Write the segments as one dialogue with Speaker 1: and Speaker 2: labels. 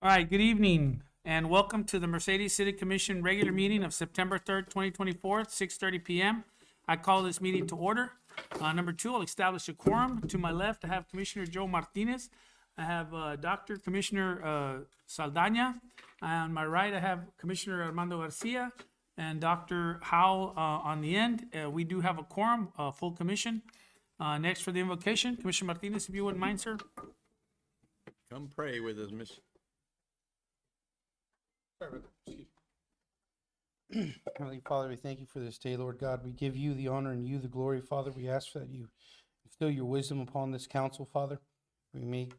Speaker 1: All right, good evening and welcome to the Mercedes City Commission regular meeting of September 3rd, 2024, 6:30 PM. I call this meeting to order. Number two, I'll establish a quorum. To my left, I have Commissioner Joe Martinez. I have Dr. Commissioner Saldana. On my right, I have Commissioner Armando Garcia and Dr. Howe on the end. We do have a quorum, full commission. Next for the invocation, Commissioner Martinez, if you wouldn't mind, sir.
Speaker 2: Come pray with us, Miss.
Speaker 3: Heavenly Father, we thank you for this day, Lord God. We give you the honor and you the glory, Father. We ask that you instill your wisdom upon this council, Father. We make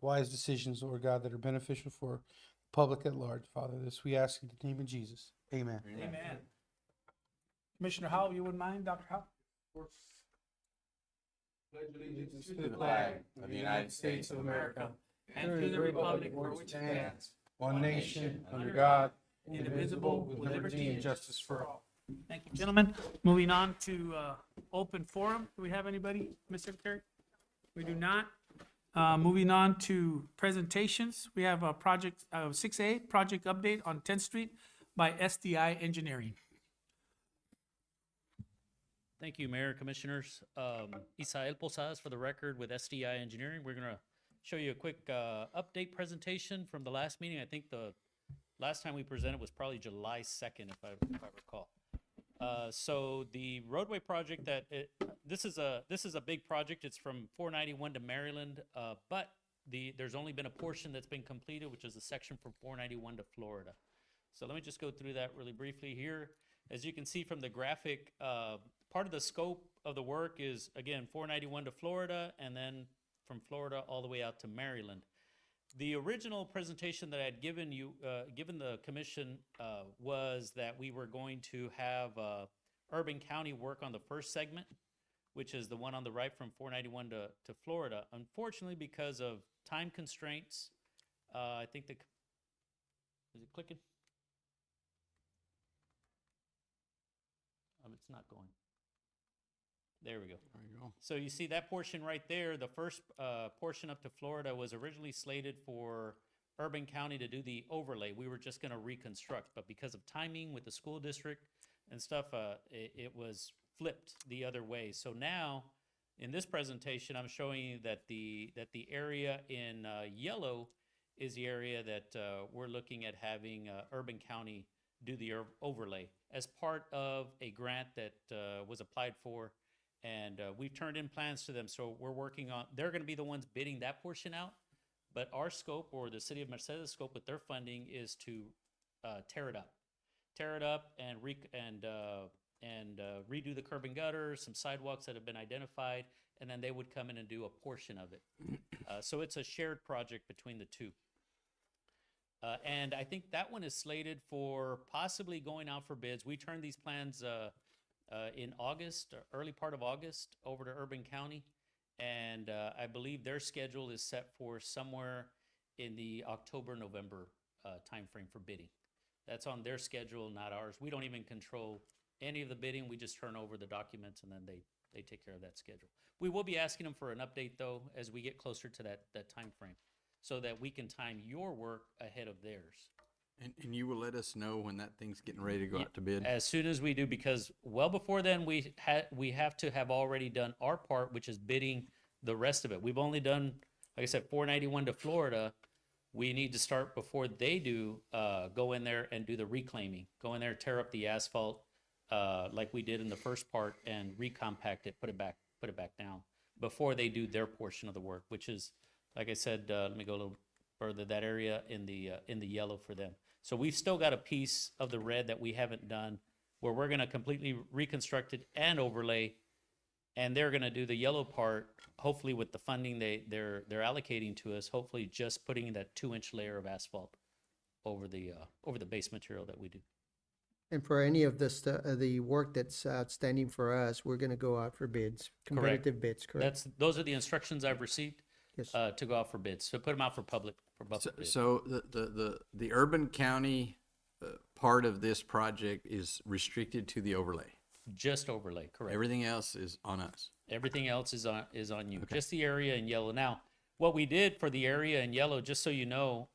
Speaker 3: wise decisions, Lord God, that are beneficial for the public at large, Father. This we ask in the name of Jesus. Amen.
Speaker 1: Amen. Commissioner Howe, you wouldn't mind, Dr. Howe?
Speaker 4: Pledge allegiance to the flag of the United States of America and to the republic for which it stands, one nation, under God, indivisible, with liberty and justice for all.
Speaker 1: Thank you, gentlemen. Moving on to open forum. Do we have anybody, Ms. Secretary? We do not. Moving on to presentations. We have a project, 6A, project update on 10th Street by SDI Engineering.
Speaker 5: Thank you, Mayor, Commissioners. Isael Posadas for the record with SDI Engineering. We're going to show you a quick update presentation from the last meeting. I think the last time we presented was probably July 2nd, if I recall. So the roadway project this is a big project. It's from 491 to Maryland, but there's only been a portion that's been completed, which is a section from 491 to Florida. So let me just go through that really briefly here. As you can see from the graphic, part of the scope of the work is, again, 491 to Florida, and then from Florida all the way out to Maryland. The original presentation that I had given the commission was that we were going to have Urban County work on the first segment, which is the one on the right from 491 to Florida. Unfortunately, because of time constraints, I think is it clicking? It's not going. There we go.
Speaker 2: There you go.
Speaker 5: So you see that portion right there, the first portion up to Florida was originally slated for Urban County to do the overlay. We were just going to reconstruct, but because of timing with the school district and stuff, it was flipped the other way. So now, in this presentation, I'm showing you that the area in yellow is the area that we're looking at having Urban County do the overlay as part of a grant that was applied for. And we've turned in plans to them, so we're working on, they're going to be the ones bidding that portion out, but our scope, or the City of Mercedes scope with their funding, is to tear it up and redo the curb and gutter, some sidewalks that have been identified, and then they would come in and do a portion of it. So it's a shared project between the two. And I think that one is slated for possibly going out for bids. We turned these plans in August, early part of August, over to Urban County. And I believe their schedule is set for somewhere in the October-November timeframe for bidding. That's on their schedule, not ours. We don't even control any of the bidding. We just turn over the documents and then they take care of that schedule. We will be asking them for an update, though, as we get closer to that timeframe, so that we can time your work ahead of theirs.
Speaker 2: And you will let us know when that thing's getting ready to go out to bid?
Speaker 5: As soon as we do, because well before then, we have to have already done our part, which is bidding the rest of it. We've only done, like I said, 491 to Florida. We need to start before they do, go in there and do the reclaiming. Go in there, tear up the asphalt like we did in the first part, and recompact it, put it back down before they do their portion of the work, which is, like I said, let me go a little further, that area in the yellow for them. So we've still got a piece of the red that we haven't done, where we're going to completely reconstruct it and overlay, and they're going to do the yellow part, hopefully with the funding they're allocating to us, hopefully just putting that 2-inch layer of asphalt over the base material that we do.
Speaker 4: And for any of the work that's outstanding for us, we're going to go out for bids, competitive bids, correct?
Speaker 5: Those are the instructions I've received.
Speaker 4: Yes.
Speaker 5: To go out for bids, so put them out for public bids.
Speaker 2: So the Urban County part of this project is restricted to the overlay.
Speaker 5: Just overlay, correct.
Speaker 2: Everything else is on us.
Speaker 5: Everything else is on you. Okay. Just the area in yellow. Now, what we did for the area in yellow, just so you know,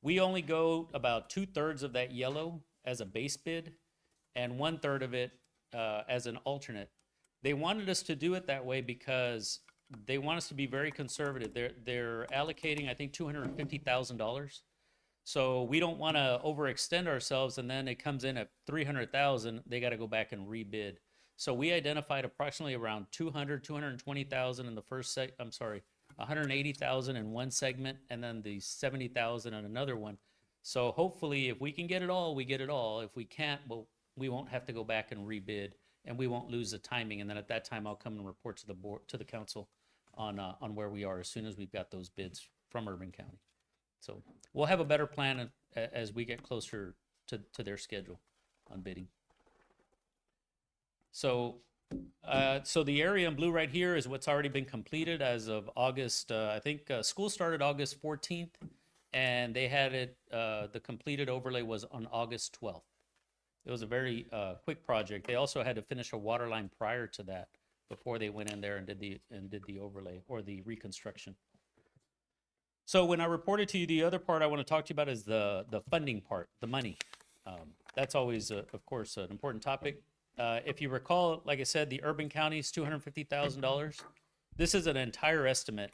Speaker 5: We only go about 2/3 of that yellow as a base bid and 1/3 of it as an alternate. They wanted us to do it that way because they want us to be very conservative. They're allocating, I think, $250,000. So we don't want to overextend ourselves, and then it comes in at 300,000. They got to go back and rebid. So we identified approximately around 220,000 in the first I'm sorry, 180,000 in one segment, and then the 70,000 in another one. So hopefully, if we can get it all, we get it all. If we can't, well, we won't have to go back and rebid, and we won't lose the timing. And then at that time, I'll come and report to the board, to the council, on where we are as soon as we've got those bids from Urban County. So we'll have a better plan as we get closer to their schedule on bidding. So, so the area in blue right here is what's already been completed as of August. I think school started August 14th, and they had it. The completed overlay was on August 12th. It was a very quick project. They also had to finish a water line prior to that before they went in there and did the overlay or the reconstruction. So when I reported to you, the other part I want to talk to you about is the funding part, the money. That's always, of course, an important topic. If you recall, like I said, the Urban County is $250,000. This is an entire estimate,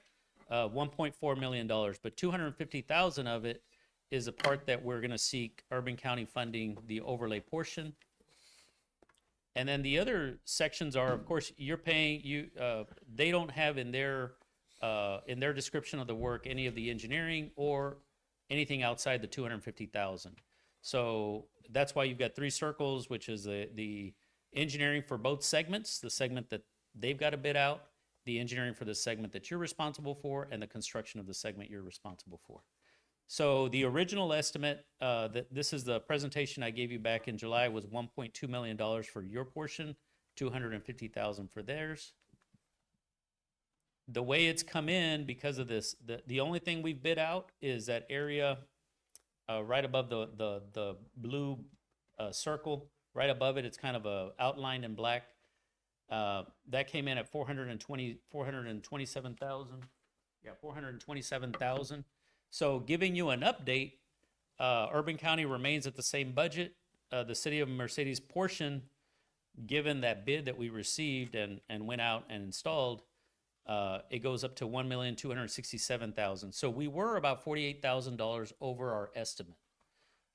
Speaker 5: $1.4 million, but $250,000 of it is a part that we're going to seek Urban County funding, the overlay portion. And then the other sections are, of course, you're paying, they don't have in their description of the work any of the engineering or anything outside the 250,000. So that's why you've got three circles, which is the engineering for both segments, the segment that they've got to bid out, the engineering for the segment that you're responsible for, and the construction of the segment you're responsible for. So the original estimate, this is the presentation I gave you back in July, was $1.2 million for your portion, $250,000 for theirs. The way it's come in because of this, the only thing we've bid out is that area right above the blue circle. Right above it, it's kind of outlined in black. That came in at 427,000. Yeah, 427,000. So giving you an update, Urban County remains at the same budget. The City of Mercedes portion, given that bid that we received and went out and installed, it goes up to $1,267,000. So we were about $48,000 over our estimate.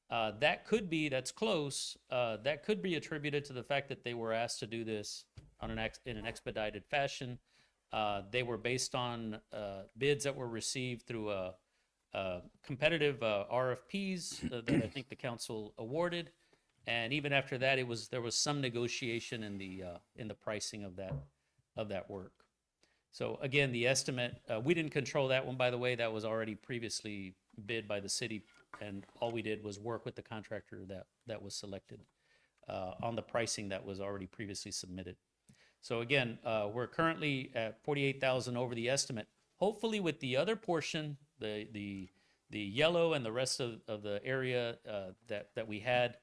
Speaker 5: That's close. That could be attributed to the fact that they were asked to do this in an expedited fashion. They were based on bids that were received through competitive RFPs that I think the council awarded, and even after that, there was some negotiation in the pricing of that work. So again, the estimate, we didn't control that one, by the way. That was already previously bid by the city, and all we did was work with the contractor that was selected on the pricing that was already previously submitted. So again, we're currently at 48,000 over the estimate. Hopefully with the other portion, the yellow and the rest of the area that we had,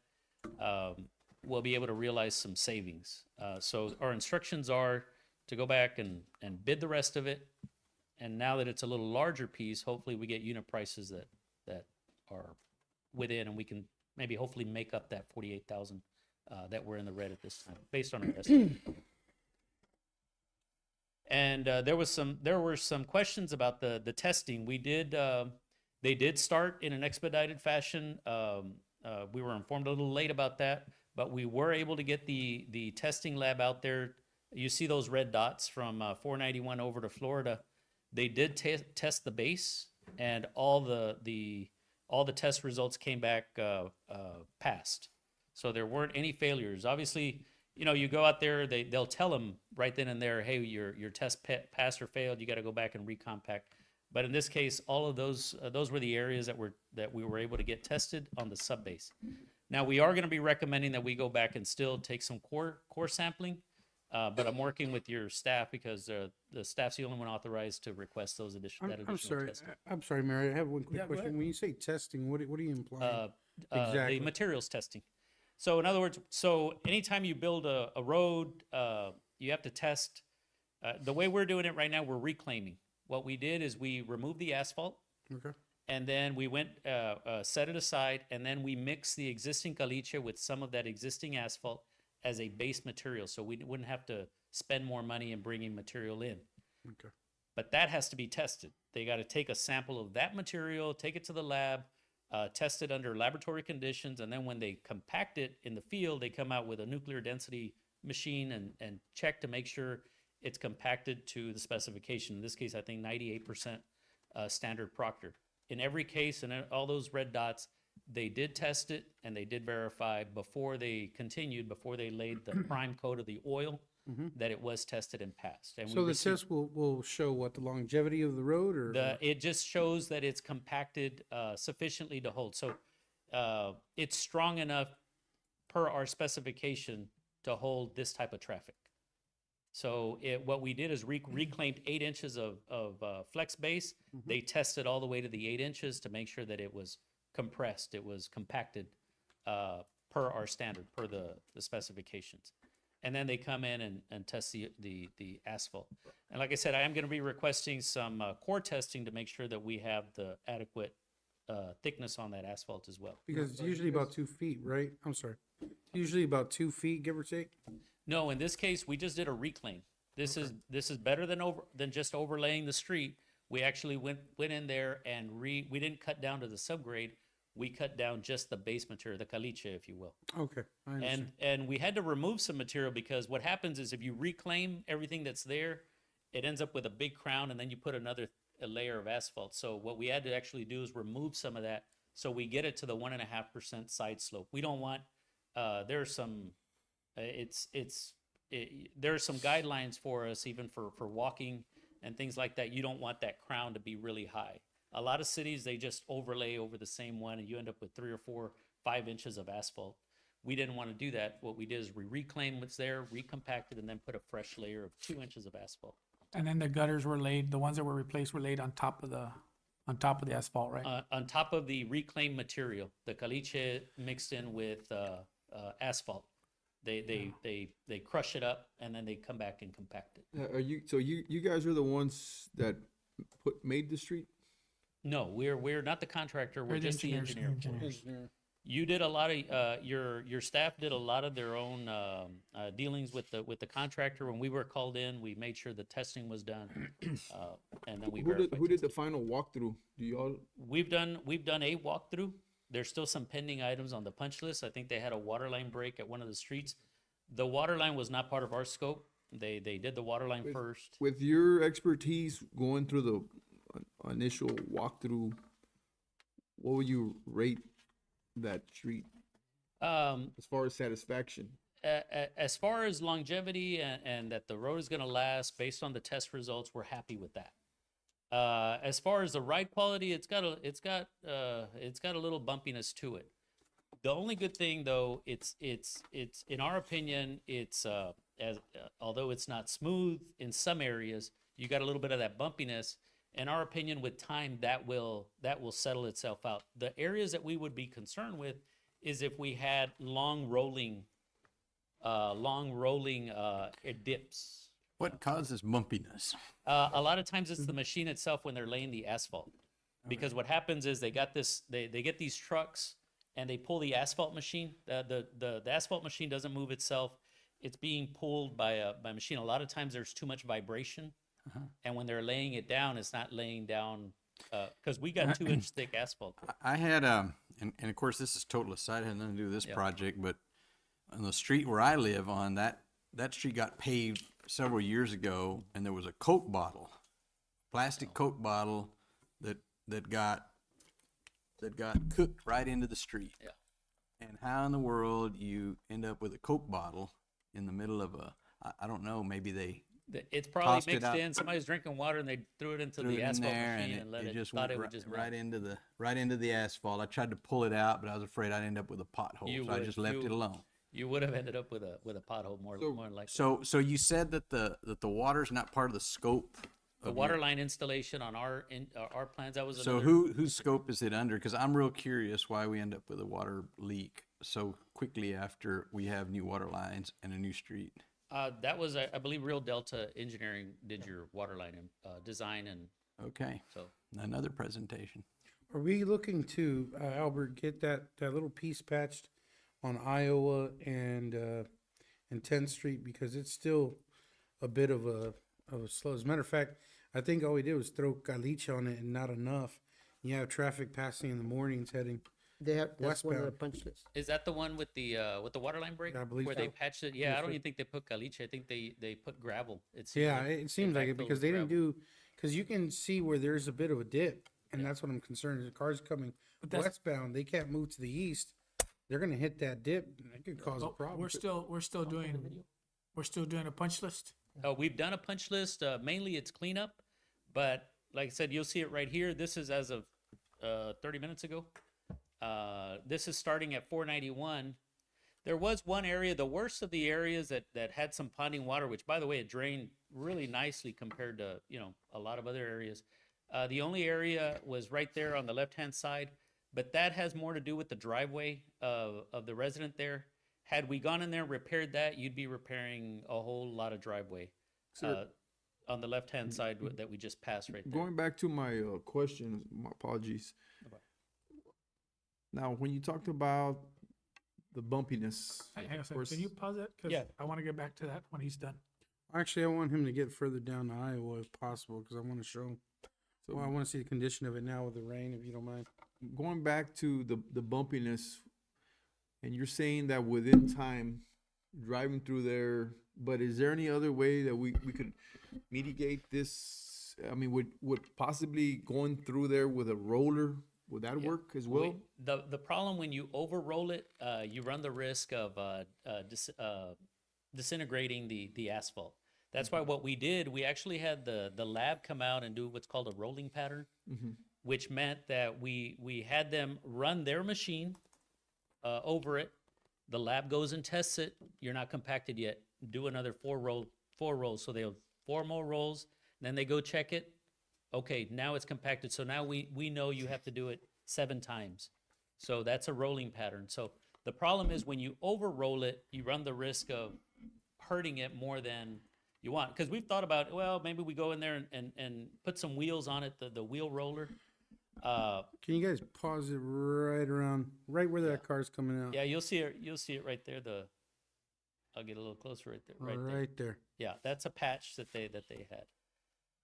Speaker 5: we'll be able to realize some savings. So our instructions are to go back and bid the rest of it. And now that it's a little larger piece, hopefully we get unit prices that are within, and we can maybe hopefully make up that 48,000 that we're in the red at this time, based on our estimate. And there were some questions about the testing. They did start in an expedited fashion. We were informed a little late about that, but we were able to get the testing lab out there. You see those red dots from 491 over to Florida. They did test the base, and all the test results came back passed. So there weren't any failures. Obviously, you go out there, they'll tell them right then and there, hey, your test passed or failed. You got to go back and recompact. But in this case, all of those were the areas that we were able to get tested on the sub base. Now we are going to be recommending that we go back and still take some core sampling. But I'm working with your staff because the staff's the only one authorized to request those additional testing.
Speaker 3: I'm sorry, Mary. I have one quick
Speaker 4: Yeah, go
Speaker 3: question.
Speaker 4: ahead.
Speaker 3: When you say testing, what do you imply? Exactly.
Speaker 5: The materials testing. So in other words, anytime you build a road, you have to test. The way we're doing it right now, we're reclaiming. What we did is we removed the asphalt,
Speaker 3: Okay.
Speaker 5: And then we went, set it aside, and then we mixed the existing caliche with some of that existing asphalt as a base material, so we wouldn't have to spend more money in bringing material in.
Speaker 4: Okay.
Speaker 5: But that has to be tested. They got to take a sample of that material, take it to the lab, test it under laboratory conditions, and then when they compact it in the field, they come out with a nuclear density machine and check to make sure it's compacted to the specification. In this case, I think 98% standard Proctor. In every case, and all those red dots, they did test it and they did verify before they continued, before they laid the prime coat of the oil, that it was tested and passed. And
Speaker 3: So
Speaker 5: we
Speaker 3: the
Speaker 5: received-
Speaker 3: test will show what, the longevity of the road, or?
Speaker 5: it just shows that it's compacted sufficiently to hold. So it's strong enough per our specification to hold this type of traffic. So what we did is reclaimed 8 inches of flex base. They tested all the way to the 8 inches to make sure that it was compressed, it was compacted per our standard, per the specifications. And then they come in and test the asphalt. And like I said, I am going to be requesting some core testing to make sure that we have the adequate thickness on that asphalt as well.
Speaker 3: Because it's usually about 2 feet, right? I'm sorry. Usually about 2 feet, give or take.
Speaker 5: No, in this case, we just did a reclaim. This is better than just overlaying the street. We actually went in there and we didn't cut down to the subgrade. We cut down just the base material, the caliche, if you will.
Speaker 3: Okay, I understand.
Speaker 5: And we had to remove some material because what happens is if you reclaim everything that's there, it ends up with a big crown and then you put another layer of asphalt. So what we had to actually do is remove some of that so we get it to the 1.5% side slope. We don't want, there are some guidelines for us even for walking and things like that. You don't want that crown to be really high. A lot of cities, they just overlay over the same one and you end up with 3 or 4, 5 inches of asphalt. We didn't want to do that. What we did is we reclaimed what's there, recompacted, and then put a fresh layer of 2 inches of asphalt.
Speaker 1: And then the gutters were laid, the ones that were replaced were laid on top of the asphalt, right?
Speaker 5: On top of the reclaimed material, the caliche mixed in with asphalt. They crush it up and then they come back and compact it.
Speaker 6: You guys are the ones that made the street?
Speaker 5: No, we're not the contractor. We're
Speaker 1: We're the
Speaker 5: just the
Speaker 1: engineers,
Speaker 5: engineer. You did a lot of your staff did a lot of their own dealings with the contractor. When we were called in, we made sure the testing was done, and then we verified.
Speaker 6: Who did the final walkthrough? Do y'all?
Speaker 5: We've done a walkthrough. There's still some pending items on the punch list. I think they had a water line break at one of the streets. The water line was not part of our scope. They did the water line first.
Speaker 6: With your expertise going through the initial walkthrough, what would you rate that street as far as satisfaction?
Speaker 5: As far as longevity and that the road is going to last based on the test results, we're happy with that. As far as the ride quality, it's got a little bumpiness to it. The only good thing though, it's in our opinion, it's although it's not smooth in some areas, you got a little bit of that bumpiness. In our opinion, with time, that will settle itself out. The areas that we would be concerned with is if we had long rolling dips.
Speaker 2: What causes bumpiness?
Speaker 5: A lot of times it's the machine itself when they're laying the asphalt. Because what happens is they get these trucks and they pull the asphalt machine. The asphalt machine doesn't move itself. It's being pulled by a machine. A lot of times there's too much vibration. And when they're laying it down, it's not laying down, because we got 2-inch thick asphalt.
Speaker 2: I had, and of course, this is total aside, it had nothing to do with this project, but on the street where I live on, that street got paved several years ago, and there was a Coke bottle, plastic Coke bottle that got cooked right into the street.
Speaker 5: Yeah.
Speaker 2: And how in the world you end up with a Coke bottle in the middle of I don't know, maybe they
Speaker 5: It's probably
Speaker 2: Tossed it
Speaker 5: mixed
Speaker 2: out.
Speaker 5: in. Somebody's drinking water and they threw it into
Speaker 2: threw it
Speaker 5: the
Speaker 2: in
Speaker 5: asphalt
Speaker 2: there,
Speaker 5: machine
Speaker 2: and
Speaker 5: and let
Speaker 2: it
Speaker 5: it.
Speaker 2: just
Speaker 5: Thought
Speaker 2: went
Speaker 5: it would
Speaker 2: right,
Speaker 5: just
Speaker 2: right
Speaker 5: melt.
Speaker 2: into the asphalt. I tried to pull it out, but I was afraid I'd end up with a pothole,
Speaker 5: You
Speaker 2: so I
Speaker 5: would.
Speaker 2: just left
Speaker 5: You-
Speaker 2: it alone.
Speaker 5: You would have ended up with a pothole more than likely.
Speaker 2: So you said that the water's not part of the scope.
Speaker 5: The water line installation on our plans, that was
Speaker 2: So
Speaker 5: another.
Speaker 2: whose scope is it under? Because I'm real curious why we end up with a water leak so quickly after we have new water lines and a new street.
Speaker 5: That was, I believe, Real Delta Engineering did your water line design, and
Speaker 2: Okay,
Speaker 5: so
Speaker 2: another presentation.
Speaker 3: Are we looking to, Albert, get that little piece patched on Iowa and 10th Street? Because it's still a bit of a slow. As a matter of fact, I think all we did was throw caliche on it and not enough. You have traffic passing in the mornings heading.
Speaker 7: They have, that's one of the
Speaker 3: Westbound.
Speaker 7: punch lists.
Speaker 5: Is that the one with the water line break?
Speaker 3: I believe
Speaker 5: Where they
Speaker 3: so.
Speaker 5: patched it? Yeah, I don't even think they put caliche. I think they put gravel. It seems
Speaker 3: Yeah,
Speaker 5: like
Speaker 3: it seems
Speaker 5: they
Speaker 3: like it
Speaker 5: backfilled
Speaker 3: because
Speaker 5: with
Speaker 3: they didn't
Speaker 5: gravel.
Speaker 3: do, because you can see where there's a bit of a dip, and that's what I'm concerned. The cars coming
Speaker 1: that's-
Speaker 3: westbound, they can't move to the east. They're gonna hit that dip. And it could cause a
Speaker 1: Oh,
Speaker 3: problem.
Speaker 1: we're still doing a punch list.
Speaker 5: We've done a punch list. Mainly it's cleanup, but like I said, you'll see it right here. This is as of 30 minutes ago. This is starting at 491. There was one area, the worst of the areas that had some ponding water, which by the way, it drained really nicely compared to, a lot of other areas. The only area was right there on the left-hand side, but that has more to do with the driveway of the resident there. Had we gone in there and repaired that, you'd be repairing a whole lot of driveway on the left-hand side that we just passed right there.
Speaker 6: Going back to my question, my apologies. Now, when you talked about the bumpiness,
Speaker 1: Hang on a
Speaker 6: of
Speaker 1: second.
Speaker 6: course,
Speaker 1: Can you pause that? Because
Speaker 5: Yeah.
Speaker 1: I want to get back to that when he's done.
Speaker 3: Actually, I want him to get further down to Iowa if possible, because I want to show.
Speaker 6: so
Speaker 3: Well, I want to see the condition of it now with the rain, if you don't mind.
Speaker 6: going back to the bumpiness, and you're saying that within time, driving through there, but is there any other way that we could mitigate this? I mean, would possibly going through there with a roller, would that work as well?
Speaker 5: The problem when you over roll it, you run the risk of disintegrating the asphalt. That's why what we did, we actually had the lab come out and do what's called a rolling pattern, which meant that we had them run their machine over it. The lab goes and tests it. You're not compacted yet. Do another four rolls. So they'll 4 more rolls. Then they go check it. Okay, now it's compacted. So now we know you have to do it 7 times. So that's a rolling pattern. So the problem is when you over roll it, you run the risk of hurting it more than you want. Because we've thought about, well, maybe we go in there and put some wheels on it, the wheel roller.
Speaker 3: Can you guys pause it right where that car's coming out?
Speaker 5: Yeah, you'll see it right there. I'll get a little closer right there. Right there.
Speaker 3: Right there.
Speaker 5: Yeah, that's a patch that they had.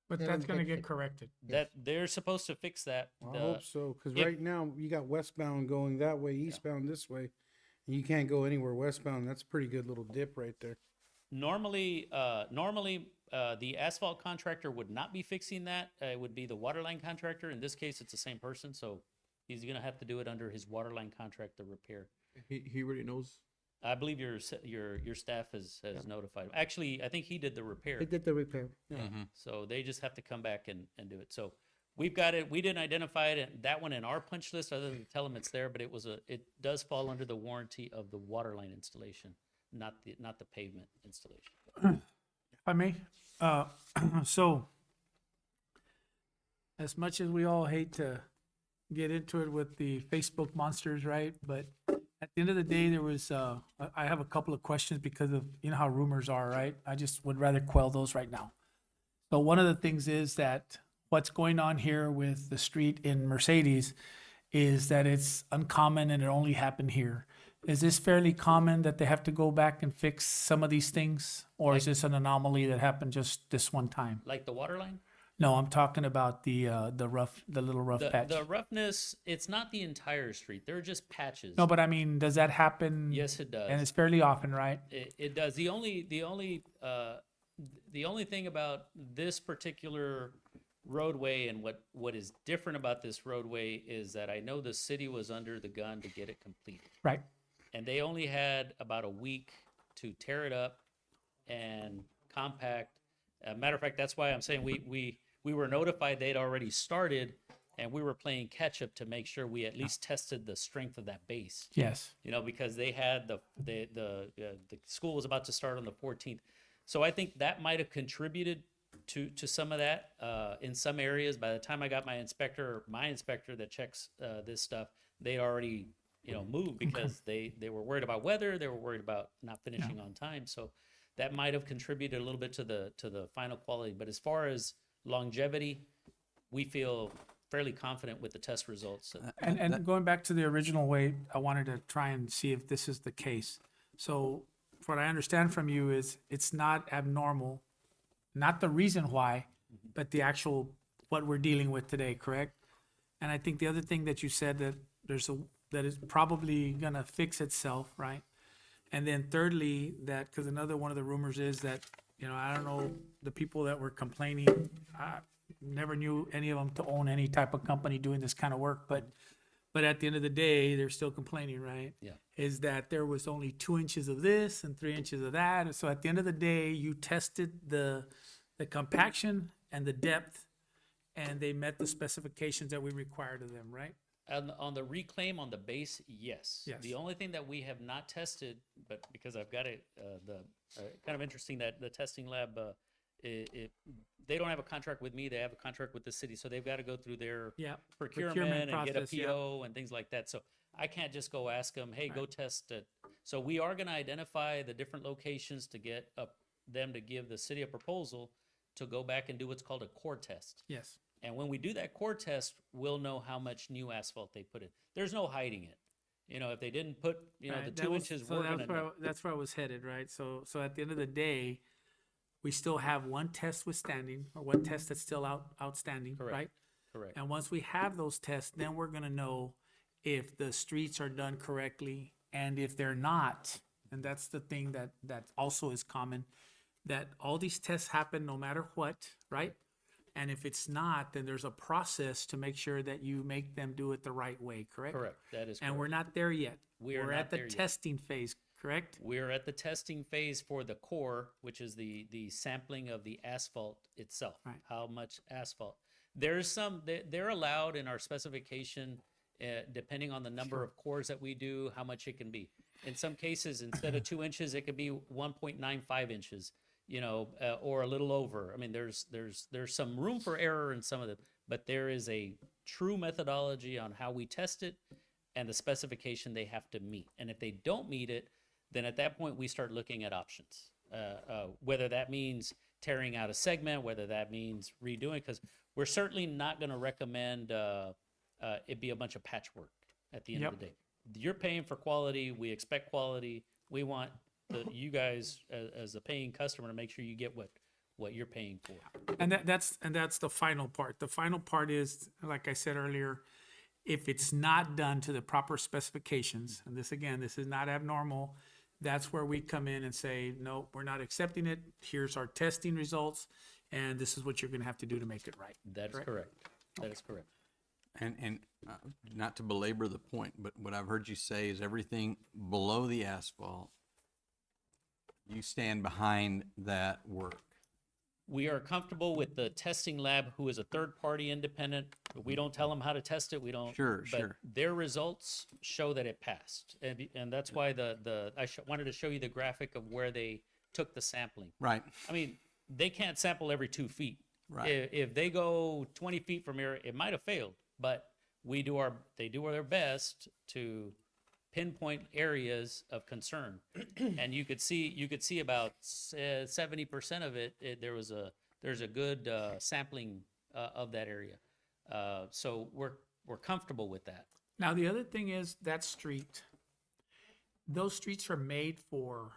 Speaker 1: But
Speaker 7: They
Speaker 1: that's
Speaker 7: haven't
Speaker 1: going to
Speaker 7: fixed
Speaker 1: get
Speaker 7: it.
Speaker 1: corrected.
Speaker 5: That they're supposed to fix that.
Speaker 3: I hope so, because
Speaker 5: if-
Speaker 3: right now you got westbound going that way, eastbound this way, and you can't go anywhere westbound. That's a pretty good little dip right there.
Speaker 5: Normally, the asphalt contractor would not be fixing that. It would be the waterline contractor. In this case, it's the same person, so he's gonna have to do it under his waterline contract to repair.
Speaker 6: He already knows.
Speaker 5: I believe your staff has notified him. Actually, I think he did the repair.
Speaker 7: They did the repair.
Speaker 5: So they just have to come back and do it. So we've got it. We didn't identify it, that one in our punch list, other than tell them it's there, but it does fall under the warranty of the waterline installation, not the pavement installation.
Speaker 1: If I may, so as much as we all hate to get into it with the Facebook monsters, right? But at the end of the day, there was, I have a couple of questions because of, how rumors are, right? I just would rather quell those right now. So one of the things is that what's going on here with the street in Mercedes is that it's uncommon and it only happened here. Is this fairly common that they have to go back and fix some of these things? Or is this an anomaly that happened just this one time?
Speaker 5: Like the waterline?
Speaker 1: No, I'm talking about the little rough patch.
Speaker 5: The roughness, it's not the entire street. They're just patches.
Speaker 1: No, but I mean, does that happen?
Speaker 5: Yes, it does.
Speaker 1: And it's fairly often, right?
Speaker 5: It does. The only thing about this particular roadway and what is different about this roadway is that I know the city was under the gun to get it completed.
Speaker 1: Right.
Speaker 5: And they only had about a week to tear it up and compact. Matter of fact, that's why I'm saying we were notified they'd already started, and we were playing catch up to make sure we at least tested the strength of that base.
Speaker 1: Yes.
Speaker 5: Because they had the school was about to start on the 14th, so I think that might have contributed to some of that in some areas. By the time I got my inspector that checks this stuff, they already moved because they were worried about weather. They were worried about not finishing on time. So that might have contributed a little bit to the final quality. But as far as longevity, we feel fairly confident with the test results.
Speaker 1: And going back to the original way, I wanted to try and see if this is the case. So what I understand from you is it's not abnormal, not the reason why, but the actual, what we're dealing with today, correct? And I think the other thing that you said that that is probably gonna fix itself, right? And then thirdly, that, because another one of the rumors is that, I don't know, the people that were complaining, I never knew any of them to own any type of company doing this kind of work, but at the end of the day, they're still complaining, right?
Speaker 5: Yeah.
Speaker 1: Is that there was only 2 inches of this and 3 inches of that. And so at the end of the day, you tested the compaction and the depth, and they met the specifications that we required of them, right?
Speaker 5: On the reclaim on the base, yes.
Speaker 1: Yes.
Speaker 5: The only thing that we have not tested, but because I've got kind of interesting that the testing lab, they don't have a contract with me, they have a contract with the city, so they've got to go through their
Speaker 1: Yeah.
Speaker 5: procurement and get a
Speaker 1: process, yeah.
Speaker 5: PO and things like that. So I can't just go ask them, hey, go test it. So we are going to identify the different locations to get them to give the city a proposal to go back and do what's called a core test.
Speaker 1: Yes.
Speaker 5: And when we do that core test, we'll know how much new asphalt they put in. There's no hiding it. If they didn't put, the
Speaker 1: Right,
Speaker 5: 2 inches,
Speaker 1: so
Speaker 5: we're gonna know.
Speaker 1: that's where I was headed, right? So at the end of the day, we still have one test withstanding, or one test that's still outstanding,
Speaker 5: Correct.
Speaker 1: right?
Speaker 5: Correct.
Speaker 1: And once we have those tests, then we're gonna know if the streets are done correctly, and if they're not, and that's the thing that also is common, that all these tests happen no matter what, right? And if it's not, then there's a process to make sure that you make them do it the right way, correct?
Speaker 5: Correct. That is correct.
Speaker 1: And we're not there yet.
Speaker 5: We are
Speaker 1: We're
Speaker 5: not
Speaker 1: at the
Speaker 5: there yet.
Speaker 1: testing phase, correct?
Speaker 5: We're at the testing phase for the core, which is the sampling of the asphalt itself.
Speaker 1: Right.
Speaker 5: How much asphalt? There's they're allowed in our specification, depending on the number of cores that we do, how much it can be. In some cases, instead of 2 inches, it could be 1.95 inches. Or a little over. I mean, there's some room for error in some of them, but there is a true methodology on how we test it and the specification they have to meet. And if they don't meet it, then at that point we start looking at options. Whether that means tearing out a segment, whether that means redoing, because we're certainly not going to recommend it be a bunch of patchwork at the end of the day. You're paying for quality. We expect quality. We want you guys as a paying customer to make sure you get what you're paying for.
Speaker 1: And that's the final part. The final part is, like I said earlier, if it's not done to the proper specifications, and this is not abnormal, that's where we come in and say, no, we're not accepting it. Here's our testing results, and this is what you're gonna have to do to make it right.
Speaker 5: That is correct. That is correct.
Speaker 2: And not to belabor the point, but what I've heard you say is everything below the asphalt, you stand behind that work.
Speaker 5: We are comfortable with the testing lab, who is a third-party independent. We don't tell them how to test it. We don't.
Speaker 2: Sure,
Speaker 5: but
Speaker 2: sure.
Speaker 5: Their results show that it passed, and that's why I wanted to show you the graphic of where they took the sampling.
Speaker 2: Right.
Speaker 5: I mean, they can't sample every 2 feet.
Speaker 2: Right.
Speaker 5: If they go 20 feet from here, it might have failed, but they do their best to pinpoint areas of concern. And you could see about 70% of it, there's a good sampling of that area. So we're comfortable with that.
Speaker 1: Now, the other thing is that those streets are made for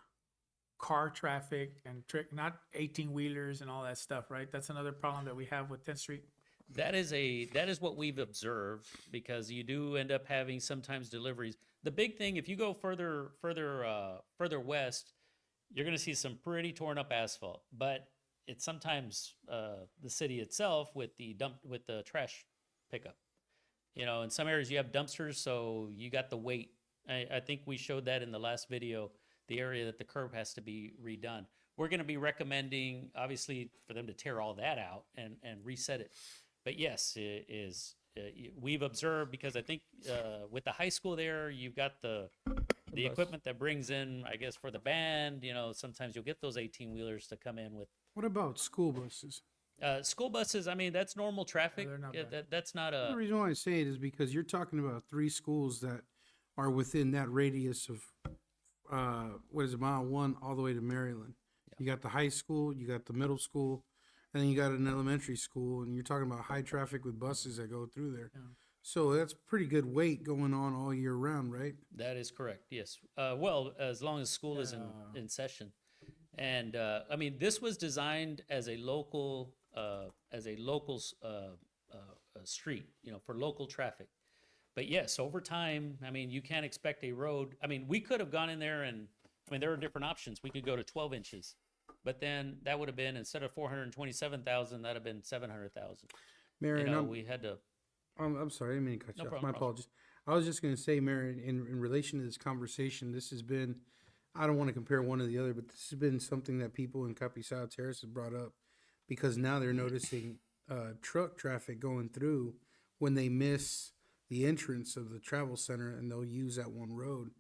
Speaker 1: car traffic and not 18-wheelers and all that stuff, right? That's another problem that we have with 10th Street.
Speaker 5: That is what we've observed, because you do end up having sometimes deliveries. The big thing, if you go further west, you're going to see some pretty torn up asphalt. But it's sometimes the city itself with the trash pickup. In some areas you have dumpsters, so you got the weight. I think we showed that in the last video, the area that the curb has to be redone. We're going to be recommending, obviously, for them to tear all that out and reset it. But yes, it is. We've observed, because I think with the high school there, you've got the equipment that brings in, I guess, for the band. Sometimes you'll get those 18-wheelers to come in with.
Speaker 3: What about school buses?
Speaker 5: School buses, I mean, that's normal traffic.
Speaker 1: they're not bad.
Speaker 5: That's not
Speaker 3: The
Speaker 5: a.
Speaker 3: reason why I say it is because you're talking about 3 schools that are within that radius of, mile 1 all the way to Maryland. You got the high school, you got the middle school, and then you got an elementary school, and you're talking about high traffic with buses that go through there. So that's pretty good weight going on all year round, right?
Speaker 5: That is correct, yes. Well, as long as school is in session. And, I mean, this was designed as a local, street, you know, for local traffic. But yes, over time, I mean, you can't expect a road, I mean, we could have gone in there and, I mean, there are different options. We could go to 12 inches. But then that would have been, instead of 427,000, that'd have been 700,000.
Speaker 3: Mayor,
Speaker 5: You
Speaker 3: and
Speaker 5: know, we had to,
Speaker 3: I'm sorry, I didn't mean to cut you
Speaker 5: No
Speaker 3: off.
Speaker 5: problem,
Speaker 3: My
Speaker 5: Ross.
Speaker 3: apologies. I was just going to say, Mayor, in relation to this conversation, this has been, I don't want to compare one to the other, but this has been something that people in Capisao Terrace have brought up because now they're noticing truck traffic going through when they miss the entrance of the travel center and they'll use that one road.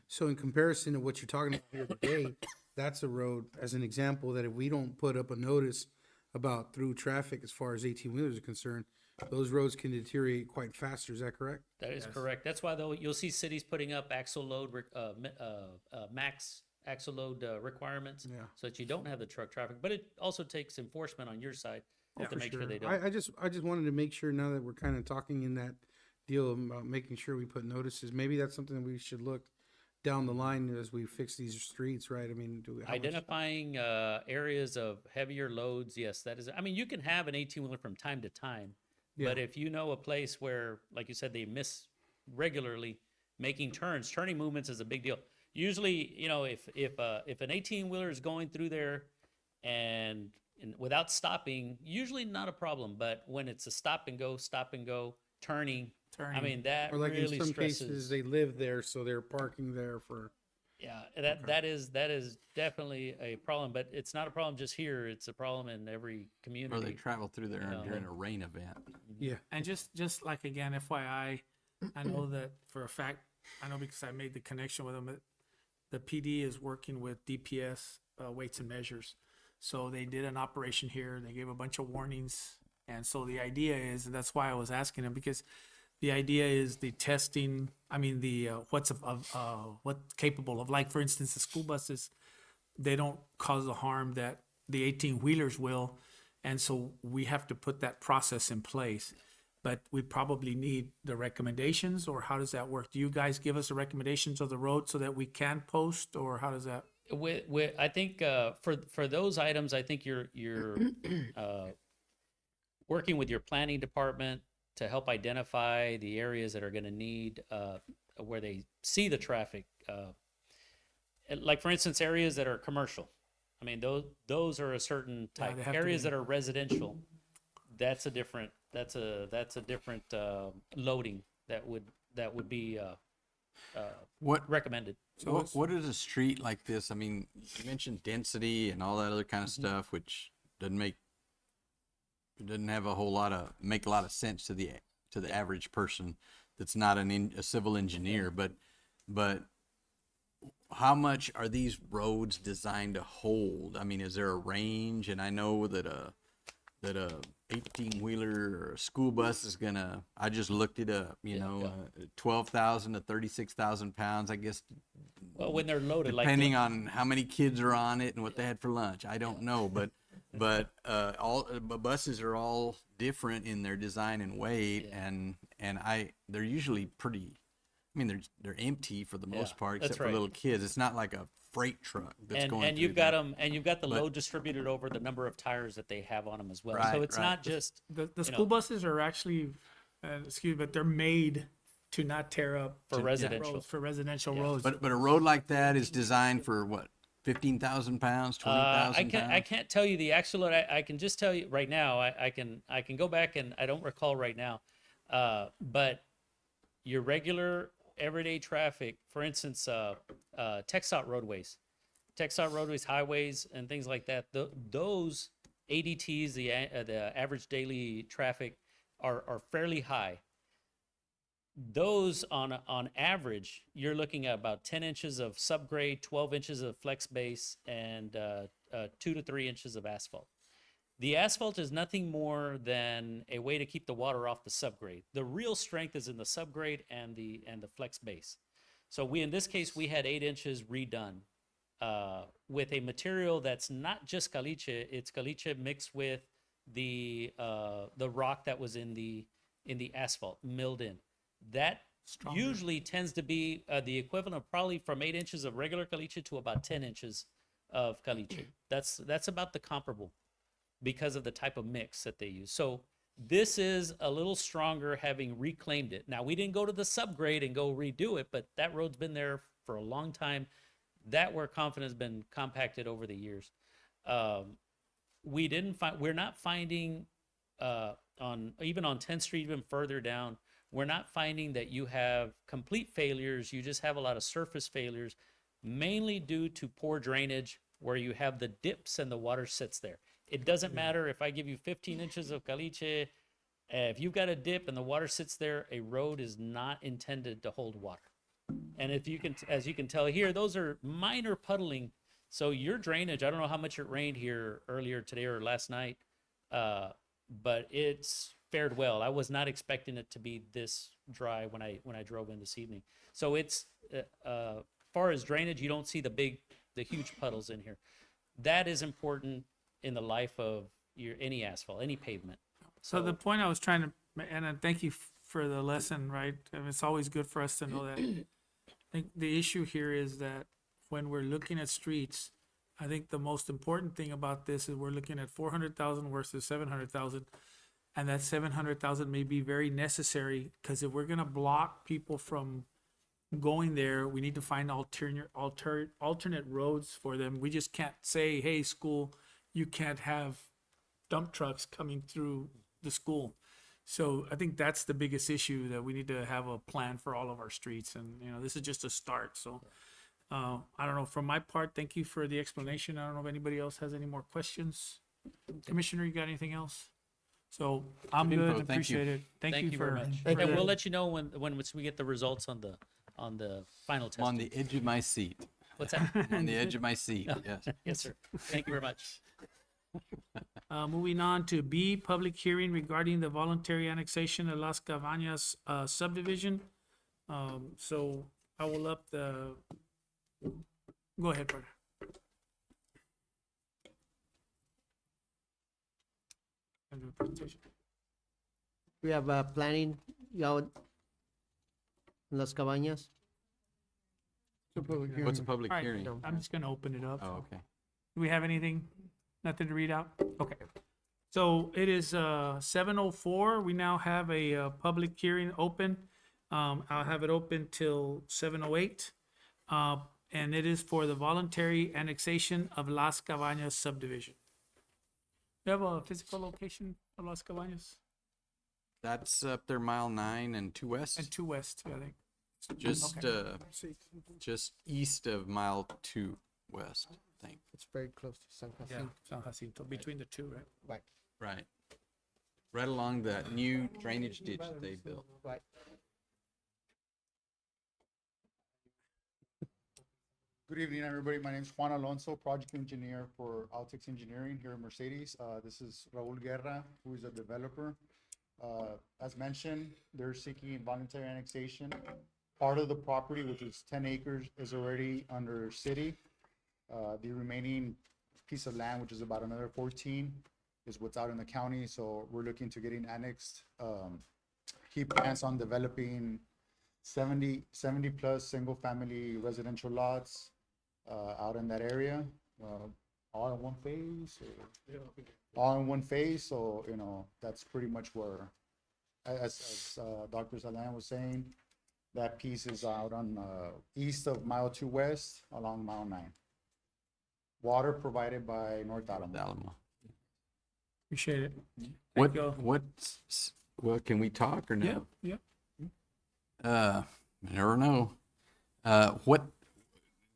Speaker 3: So in comparison to what you're talking about here today, that's a road, as an example, that if we don't put up a notice about through traffic as far as 18-wheelers are concerned, those roads can deteriorate quite faster. Is that correct?
Speaker 5: that is correct. That's why though, you'll see cities putting up axle load, max axle load requirements.
Speaker 3: Yeah.
Speaker 5: So that you don't have the truck traffic, but it also takes enforcement on your side to make sure they don't.
Speaker 3: I just wanted to make sure now that we're kind of talking in that deal about making sure we put notices. Maybe that's something that we should look down the line as we fix these streets, right? I mean, how much-
Speaker 5: Identifying areas of heavier loads, yes, that is, I mean, you can have an 18-wheeler from time to time, but if you know a place where, like you said, they miss regularly making turns, turning movements is a big deal. Usually, you know, if an 18-wheeler is going through there and without stopping, usually not a problem, but when it's a stop and go, turning, I
Speaker 1: Turning.
Speaker 5: mean, that
Speaker 3: or like
Speaker 5: really
Speaker 3: in some
Speaker 5: stresses.
Speaker 3: cases they live there, so they're parking there for.
Speaker 5: Yeah, that is definitely a problem, but it's not a problem just here. It's a problem in every
Speaker 2: Or they
Speaker 5: community.
Speaker 2: travel through there
Speaker 5: Yeah.
Speaker 2: during a rain event.
Speaker 3: Yeah.
Speaker 1: And just like again, FYI, I know that for a fact, I know because I made the connection with them, that the PD is working with DPS weights and measures. So they did an operation here. They gave a bunch of warnings. And so the idea is, and that's why I was asking them, because the idea is the testing, I mean, the what's capable of, like, for instance, the school buses, they don't cause the harm that the 18-wheelers will. And so we have to put that process in place. But we probably need the recommendations, or how does that work? Do you guys give us the recommendations of the road so that we can post, or how does that?
Speaker 5: I think for those items, I think you're working with your planning department to help identify the areas that are going to need where they see the traffic. Like for instance, areas that are commercial. I mean, those are a certain
Speaker 1: Yeah,
Speaker 5: type.
Speaker 1: they have to
Speaker 5: Areas
Speaker 1: be.
Speaker 5: that are residential, that's a different loading that would be
Speaker 2: What
Speaker 5: recommended.
Speaker 2: what is a street like this? I mean, you mentioned density and all that other kind of stuff, which doesn't have a whole lot of make a lot of sense to the average person that's not a civil engineer. But how much are these roads designed to hold? I mean, is there a range? And I know that a 18-wheeler or a school bus is gonna. I just looked it up. 12,000 to 36,000 pounds. I guess
Speaker 5: Well, when they're loaded,
Speaker 2: depending on how many kids are on it and what they had for lunch. I don't know, but buses are all different in their design and weight, and they're usually pretty. I mean, they're empty for the most part,
Speaker 5: that's
Speaker 2: except for
Speaker 5: right.
Speaker 2: little kids. It's not like a freight truck that's going.
Speaker 5: and
Speaker 2: through
Speaker 5: you've got
Speaker 2: there.
Speaker 5: them, and you've got the
Speaker 2: But-
Speaker 5: load distributed over the number of tires that they have on them as well. So
Speaker 2: Right,
Speaker 5: it's
Speaker 2: right.
Speaker 5: not just
Speaker 1: The school buses are actually, excuse me, but they're made to not tear up
Speaker 5: for residential.
Speaker 1: roads, for residential roads.
Speaker 2: But a road like that is designed for what? 15,000 pounds, 20,000 pounds.
Speaker 5: I can't tell you the actual load. I can just tell you right now. I can go back and I don't recall right now. But your regular everyday traffic, for instance, TxDOT roadways, highways, and things like that. Those ADTs, the average daily traffic, are fairly high. Those on average, you're looking at about 10 inches of subgrade, 12 inches of flex base, and 2 to 3 inches of asphalt. The asphalt is nothing more than a way to keep the water off the subgrade. The real strength is in the subgrade and the flex base. So in this case, we had 8 inches redone with a material that's not just caliche, it's caliche mixed with the rock that was in the asphalt milled in. That usually tends to be the equivalent of probably from 8 inches of regular caliche to about 10 inches of caliche. That's about the comparable because of the type of mix that they use. So this is a little stronger having reclaimed it. Now, we didn't go to the subgrade and go redo it, but that road's been there for a long time. That where confidence has been compacted over the years. We're not finding even on 10th Street, even further down, we're not finding that you have complete failures. You just have a lot of surface failures, mainly due to poor drainage where you have the dips and the water sits there. It doesn't matter if I give you 15 inches of caliche, if you've got a dip and the water sits there, a road is not intended to hold water. And if you can, as you can tell here, those are minor puddling. So your drainage, I don't know how much it rained here earlier today or last night, but it's fared well. I was not expecting it to be this dry when I drove in this evening. So it's far as drainage, you don't see the huge puddles in here. That is important in the life of any asphalt, any pavement.
Speaker 1: So the point I was trying to, and I thank you for the lesson, right? And it's always good for us to know that. I think the issue here is that when we're looking at streets, I think the most important thing about this is we're looking at 400,000 versus 700,000. And that 700,000 may be very necessary because if we're gonna block people from going there, we need to find alternate roads for them. We just can't say, hey, school, you can't have dump trucks coming through the school. So I think that's the biggest issue, that we need to have a plan for all of our streets. And, this is just a start. So I don't know, from my part, thank you for the explanation. I don't know if anybody else has any more questions. Commissioner, you got anything else? So I'm
Speaker 2: Good
Speaker 1: good,
Speaker 2: info. Thank you.
Speaker 1: appreciate it. Thank you
Speaker 5: very
Speaker 1: for.
Speaker 5: much.
Speaker 1: for
Speaker 5: And
Speaker 1: the-
Speaker 5: we'll let you know when we get the results on the final test.
Speaker 2: I'm on the edge of my seat.
Speaker 5: What's that?
Speaker 2: On the edge of my seat, yes.
Speaker 5: Yes, sir. Thank you very much.
Speaker 1: Moving on to B, public hearing regarding the voluntary annexation of Las Cabañas subdivision. So I will go ahead, brother. And do a presentation.
Speaker 7: We have planning out in Las Cabañas.
Speaker 2: What's a public
Speaker 1: All right,
Speaker 2: hearing?
Speaker 1: I'm just gonna open it up.
Speaker 2: Oh, okay.
Speaker 1: Do we have anything? Nothing to read out? Okay. So it is 7:04. We now have a public hearing open. I'll have it open till 7:08. And it is for the voluntary annexation of Las Cabañas subdivision. You have a physical location of Las Cabañas?
Speaker 2: That's up there, mile 9 and 2 west.
Speaker 1: And 2 west, I think.
Speaker 2: Just east of mile 2 west, I think.
Speaker 7: It's very close to San
Speaker 1: Yeah,
Speaker 7: Jacinto.
Speaker 1: San Jacinto, between the two, right?
Speaker 7: Right,
Speaker 2: Right. Right along that new drainage ditch that they built.
Speaker 7: right.
Speaker 8: Good evening, everybody. My name is Juan Alonso, project engineer for Altex Engineering here in Mercedes. This is Raul Guerra, who is a developer. As mentioned, they're seeking voluntary annexation. Part of the property, which is 10 acres, is already under city. The remaining piece of land, which is about another 14, is what's out in the county. So we're looking to getting annexed. He plans on developing 70 plus single family residential lots out in that area, all in one phase. All in one phase, so that's pretty much where, as Dr. Salan was saying, that piece is out on east of mile 2 west along mile 9. Water provided by North Alamo.
Speaker 2: Alamo.
Speaker 1: Appreciate it.
Speaker 2: What,
Speaker 1: you.
Speaker 2: well, can we talk or
Speaker 1: Yeah,
Speaker 2: no?
Speaker 1: yeah.
Speaker 2: I never know.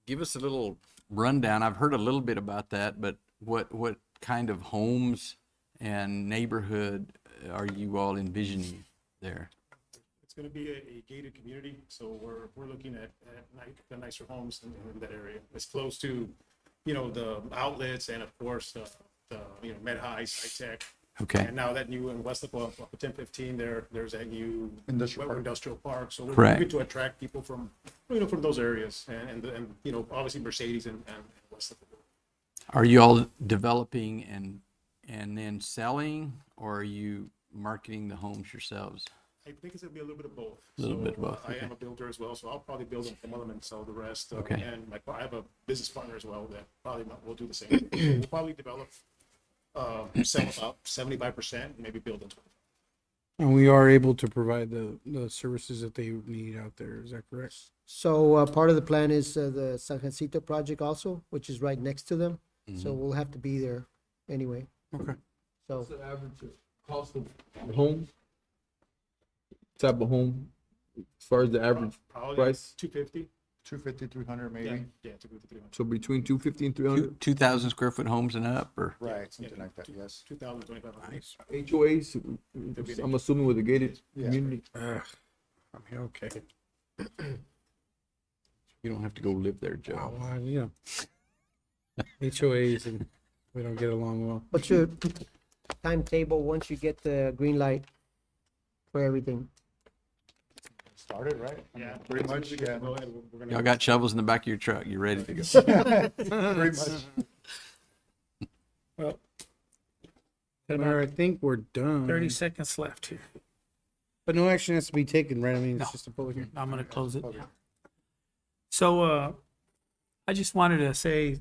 Speaker 2: Give us a little rundown. I've heard a little bit about that, but what kind of homes and neighborhood are you all envisioning there?
Speaker 9: It's going to be a gated community, so we're looking at the nicer homes in that area. It's close to, the outlets and of course the Med High, SciTech.
Speaker 2: Okay,
Speaker 9: And now that new in West up of 1015, there's that new
Speaker 8: Industrial park.
Speaker 9: industrial park. So we're
Speaker 2: Correct.
Speaker 9: looking to attract people from from those areas and obviously Mercedes and West.
Speaker 2: are you all developing and then selling, or are you marketing the homes yourselves?
Speaker 9: I think it's gonna be a little bit of both.
Speaker 2: Little
Speaker 9: So,
Speaker 2: bit of both,
Speaker 9: I
Speaker 2: okay.
Speaker 9: am a builder as well, so I'll probably build them, some of them, and sell the rest.
Speaker 2: Okay.
Speaker 9: And I have a business partner as well that probably will do the same. We'll probably develop, sell about 75%, maybe build into it.
Speaker 3: And we are able to provide the services that they need out there. Is that correct?
Speaker 7: So, part of the plan is, the San Jacinto project also, which is right next to them. So we'll have to be there anyway.
Speaker 3: Okay.
Speaker 7: So,
Speaker 6: What's the average cost of a home? Type of home, as far as the average
Speaker 9: Probably
Speaker 6: price?
Speaker 9: 250.
Speaker 8: 250, 300 maybe.
Speaker 9: Yeah, 250, 300.
Speaker 6: So between 250 and 300?
Speaker 2: 2,000 square foot homes and up, or?
Speaker 8: Right, something like that, yes.
Speaker 9: 2,000, 2,500.
Speaker 6: HOAs, I'm assuming with a gated
Speaker 8: Yeah.
Speaker 6: community.
Speaker 3: I mean, okay.
Speaker 2: You don't have to go live there, Joe.
Speaker 3: Well, you know, HOAs and we don't get along well.
Speaker 7: what's your timetable once you get the green light for everything?
Speaker 8: Started, right? I mean,
Speaker 9: Yeah.
Speaker 8: Pretty much, yeah.
Speaker 9: Go ahead, we're gonna.
Speaker 2: Y'all got shovels in the back of your truck. You ready to go?
Speaker 8: Pretty much.
Speaker 3: Mayor, I think we're done.
Speaker 1: 30 seconds left here.
Speaker 3: But no action has to be taken, right? I mean, it's
Speaker 1: No.
Speaker 3: just a public hearing.
Speaker 1: I'm gonna close it.
Speaker 8: Okay.
Speaker 1: So, I just wanted to say,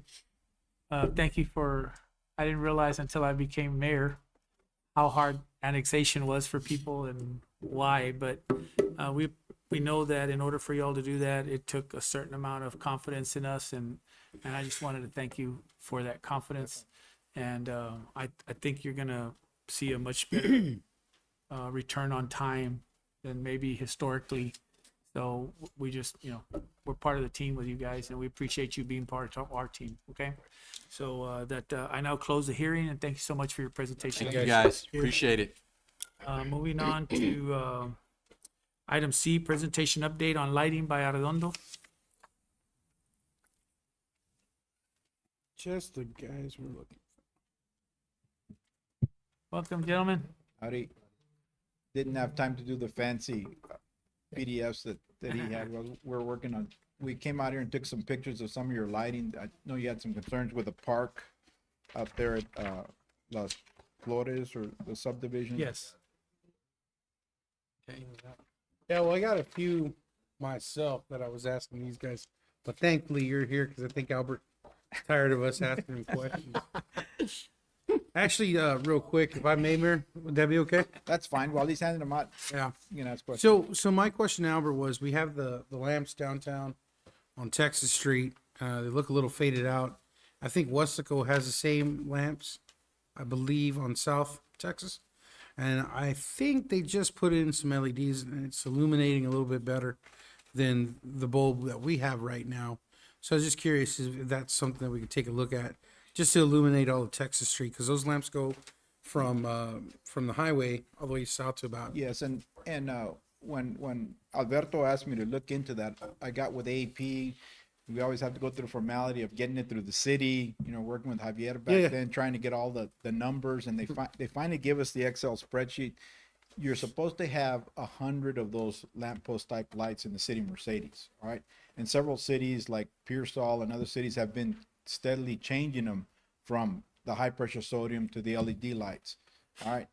Speaker 1: thank you for, I didn't realize until I became mayor how hard annexation was for people and why, but, we know that in order for y'all to do that, it took a certain amount of confidence in us, and I just wanted to thank you for that confidence. And, I think you're gonna see a much better, return on time than maybe historically. So we just, we're part of the team with you guys, and we appreciate you being part of our team, okay? So I now close the hearing, and thank you so much for your presentation.
Speaker 2: Thank you, guys. Appreciate it.
Speaker 1: Moving on to item C, presentation update on lighting by Arredondo.
Speaker 3: Just the guys we're looking.
Speaker 1: Welcome, gentlemen.
Speaker 10: Howdy. Didn't have time to do the fancy PDFs that he had. We're working on, we came out here and took some pictures of some of your lighting. I know you had some concerns with the park up there at Las Flores or the subdivision.
Speaker 1: Yes.
Speaker 3: Yeah, well, I got a few myself that I was asking these guys, but thankfully you're here because I think Albert tired of us asking him questions. Actually, real quick, if I may, Mayor, would that be okay?
Speaker 10: That's fine. While he's handing them out,
Speaker 3: Yeah.
Speaker 10: you can ask questions.
Speaker 3: So my question, Albert, was we have the lamps downtown on Texas Street. They look a little faded out. I think Westaco has the same lamps, I believe, on South Texas. And I think they just put in some LEDs and it's illuminating a little bit better than the bulb that we have right now. So I was just curious if that's something that we could take a look at, just to illuminate all of Texas Street, because those lamps go from the highway all the way south to about.
Speaker 10: Yes, and when Alberto asked me to look into that, I got with AP. We always have to go through the formality of getting it through the city, working with Javier back then, trying to get all the numbers, and they finally give us the Excel spreadsheet. You're supposed to have 100 of those lamppost type lights in the city of Mercedes, all right? And several cities like Pearsall and other cities have been steadily changing them from the high pressure sodium to the LED lights, all right?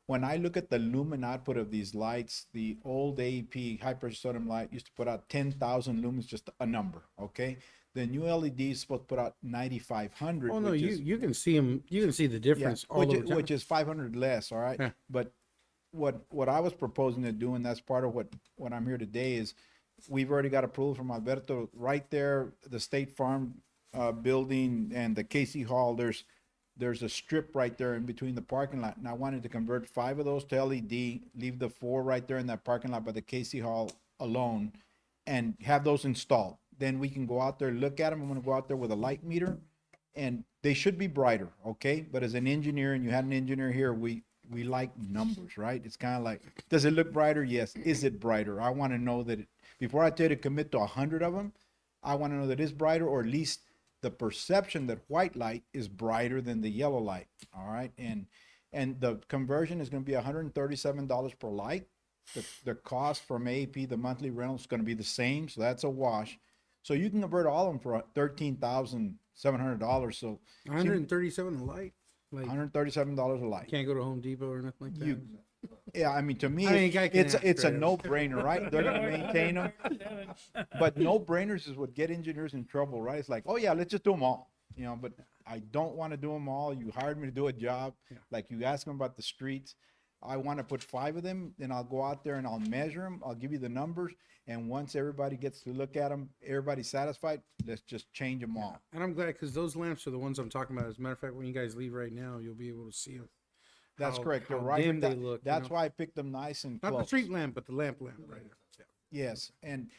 Speaker 10: When I look at the lumen output of these lights, the old AEP high pressure sodium light used to put out 10,000 lumens, just a number, okay? The new LED is supposed to put out 9,500.
Speaker 3: Oh no,
Speaker 10: which is,
Speaker 3: you can see them. You can see the difference all over town.
Speaker 10: which is 500 less, all right?
Speaker 3: Yeah.
Speaker 10: But what I was proposing to do, and that's part of what I'm here today, is we've already got approval from Alberto right there, the State Farm building and the Casey Hall. There's a strip right there in between the parking lot, and I wanted to convert 5 of those to LED, leave the 4 right there in that parking lot by the Casey Hall alone, and have those installed. Then we can go out there, look at them. I'm gonna go out there with a light meter, and they should be brighter, okay? But as an engineer, and you had an engineer here, we like numbers, right? It's kind of like, does it look brighter? Yes. Is it brighter? I want to know that before I tell you to commit to 100 of them, I want to know that it's brighter, or at least the perception that white light is brighter than the yellow light, all right? And the conversion is going to be $137 per light. The cost from AEP, the monthly rental, is going to be the same, so that's a wash. So you can convert all of them for $13,700. So
Speaker 3: 137 a light. Like,
Speaker 10: $137 a light.
Speaker 3: can't go to Home Depot or nothing like that.
Speaker 10: You, yeah, I mean, to me,
Speaker 3: I mean, guy can
Speaker 10: it's
Speaker 3: ask
Speaker 10: it's a
Speaker 3: for it.
Speaker 10: no-brainer, right? They're gonna maintain them. But no-brainers is what get engineers in trouble, right? It's like, oh yeah, let's just do them all, you know, but I don't want to do them all. You hired me to do a job. Like you asked them about the streets. I want to put 5 of them, then I'll go out there and I'll measure them. I'll give you the numbers. And once everybody gets to look at them, everybody's satisfied, let's just change them all.
Speaker 3: And I'm glad because those lamps are the ones I'm talking about. As a matter of fact, when you guys leave right now, you'll be able to see them.
Speaker 10: That's
Speaker 3: How-
Speaker 10: correct. You're
Speaker 3: how
Speaker 10: right.
Speaker 3: dim
Speaker 10: That-
Speaker 3: they look, you
Speaker 10: That's
Speaker 3: know?
Speaker 10: why I picked them nice and
Speaker 3: Not the
Speaker 10: close.
Speaker 3: street lamp, but the lamp right now. Yeah.
Speaker 10: Yes, and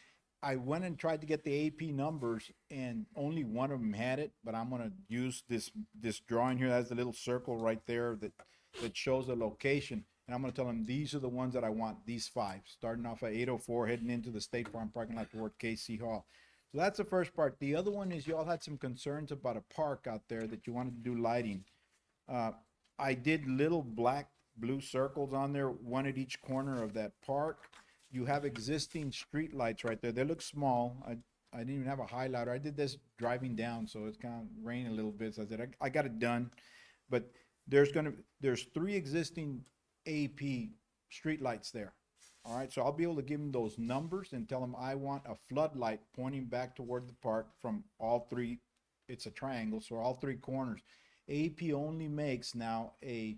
Speaker 10: I went and tried to get the AP numbers, and only one of them had it. But I'm gonna use this drawing here. That's the little circle right there that shows the location, and I'm gonna tell them these are the ones that I want. These 5, starting off at 804, heading into the State Farm parking lot toward KC Hall. So that's the first part. The other one is y'all had some concerns about a park out there that you wanted to do lighting. I did little blue circles on there, one at each corner of that park. You have existing street lights right there. They look small. I didn't even have a highlighter. I did this driving down, so it's kind of raining a little bit. So I said, I got it done. But there's 3 existing AP street lights there. All right, so I'll be able to give them those numbers and tell them I want a floodlight pointing back toward the park from all 3. It's a triangle, so all 3 corners. AP only makes now a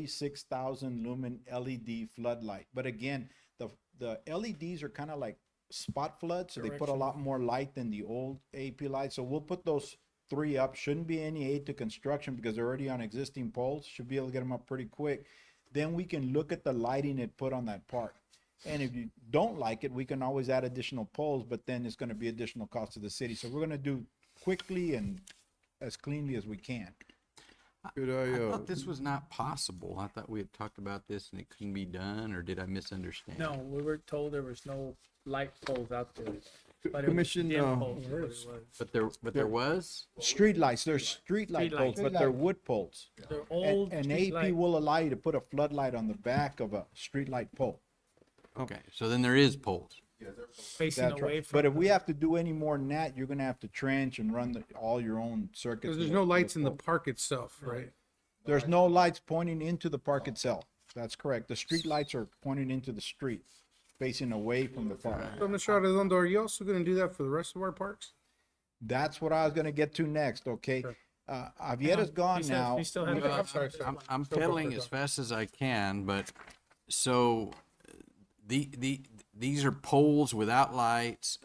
Speaker 10: 46,000 lumen LED floodlight. But again, the LEDs are kind of like spot floods, so they put a lot more light than the old AP lights. So we'll put those 3 up. Shouldn't be any aid to construction because they're already on existing poles. Should be able to get them up pretty quick. Then we can look at the lighting it put on that park. And if you don't like it, we can always add additional poles, but then it's going to be additional cost to the city. So we're going to do quickly and as cleanly as we can.
Speaker 6: Could
Speaker 2: I
Speaker 6: I,
Speaker 2: thought this was not possible. I thought we had talked about this and it couldn't be done, or did I misunderstand?
Speaker 1: No, we were told there was no light poles out there. But it was
Speaker 6: Commission,
Speaker 1: dim poles is what it was.
Speaker 2: But there was?
Speaker 10: Street lights, there's street light
Speaker 1: Street
Speaker 10: poles,
Speaker 1: lights.
Speaker 10: but they're wood poles.
Speaker 1: They're
Speaker 10: And,
Speaker 1: old
Speaker 10: and
Speaker 1: street
Speaker 10: AP
Speaker 1: light.
Speaker 10: will allow you to put a floodlight on the back of a street light pole.
Speaker 2: Okay, so then there is poles.
Speaker 1: facing
Speaker 10: That's
Speaker 1: away
Speaker 10: right.
Speaker 1: from.
Speaker 10: But if we have to do any more than that, you're gonna have to trench and run all your own circuits.
Speaker 3: Because there's
Speaker 10: to
Speaker 3: no
Speaker 10: the
Speaker 3: lights in the
Speaker 10: pole.
Speaker 3: park itself, right?
Speaker 10: There's no lights pointing into the park itself. That's correct. The street lights are pointing into the street, facing away from the park.
Speaker 3: So, Mr. Arredondo, are you also going to do that for the rest of our parks?
Speaker 10: That's what I was gonna get to next, okay? Javiera's gone now.
Speaker 1: We still have.
Speaker 3: I'm sorry, sir.
Speaker 2: I'm
Speaker 3: Go for it,
Speaker 2: pedaling
Speaker 3: go.
Speaker 2: as fast as I can, but so these are poles without lights.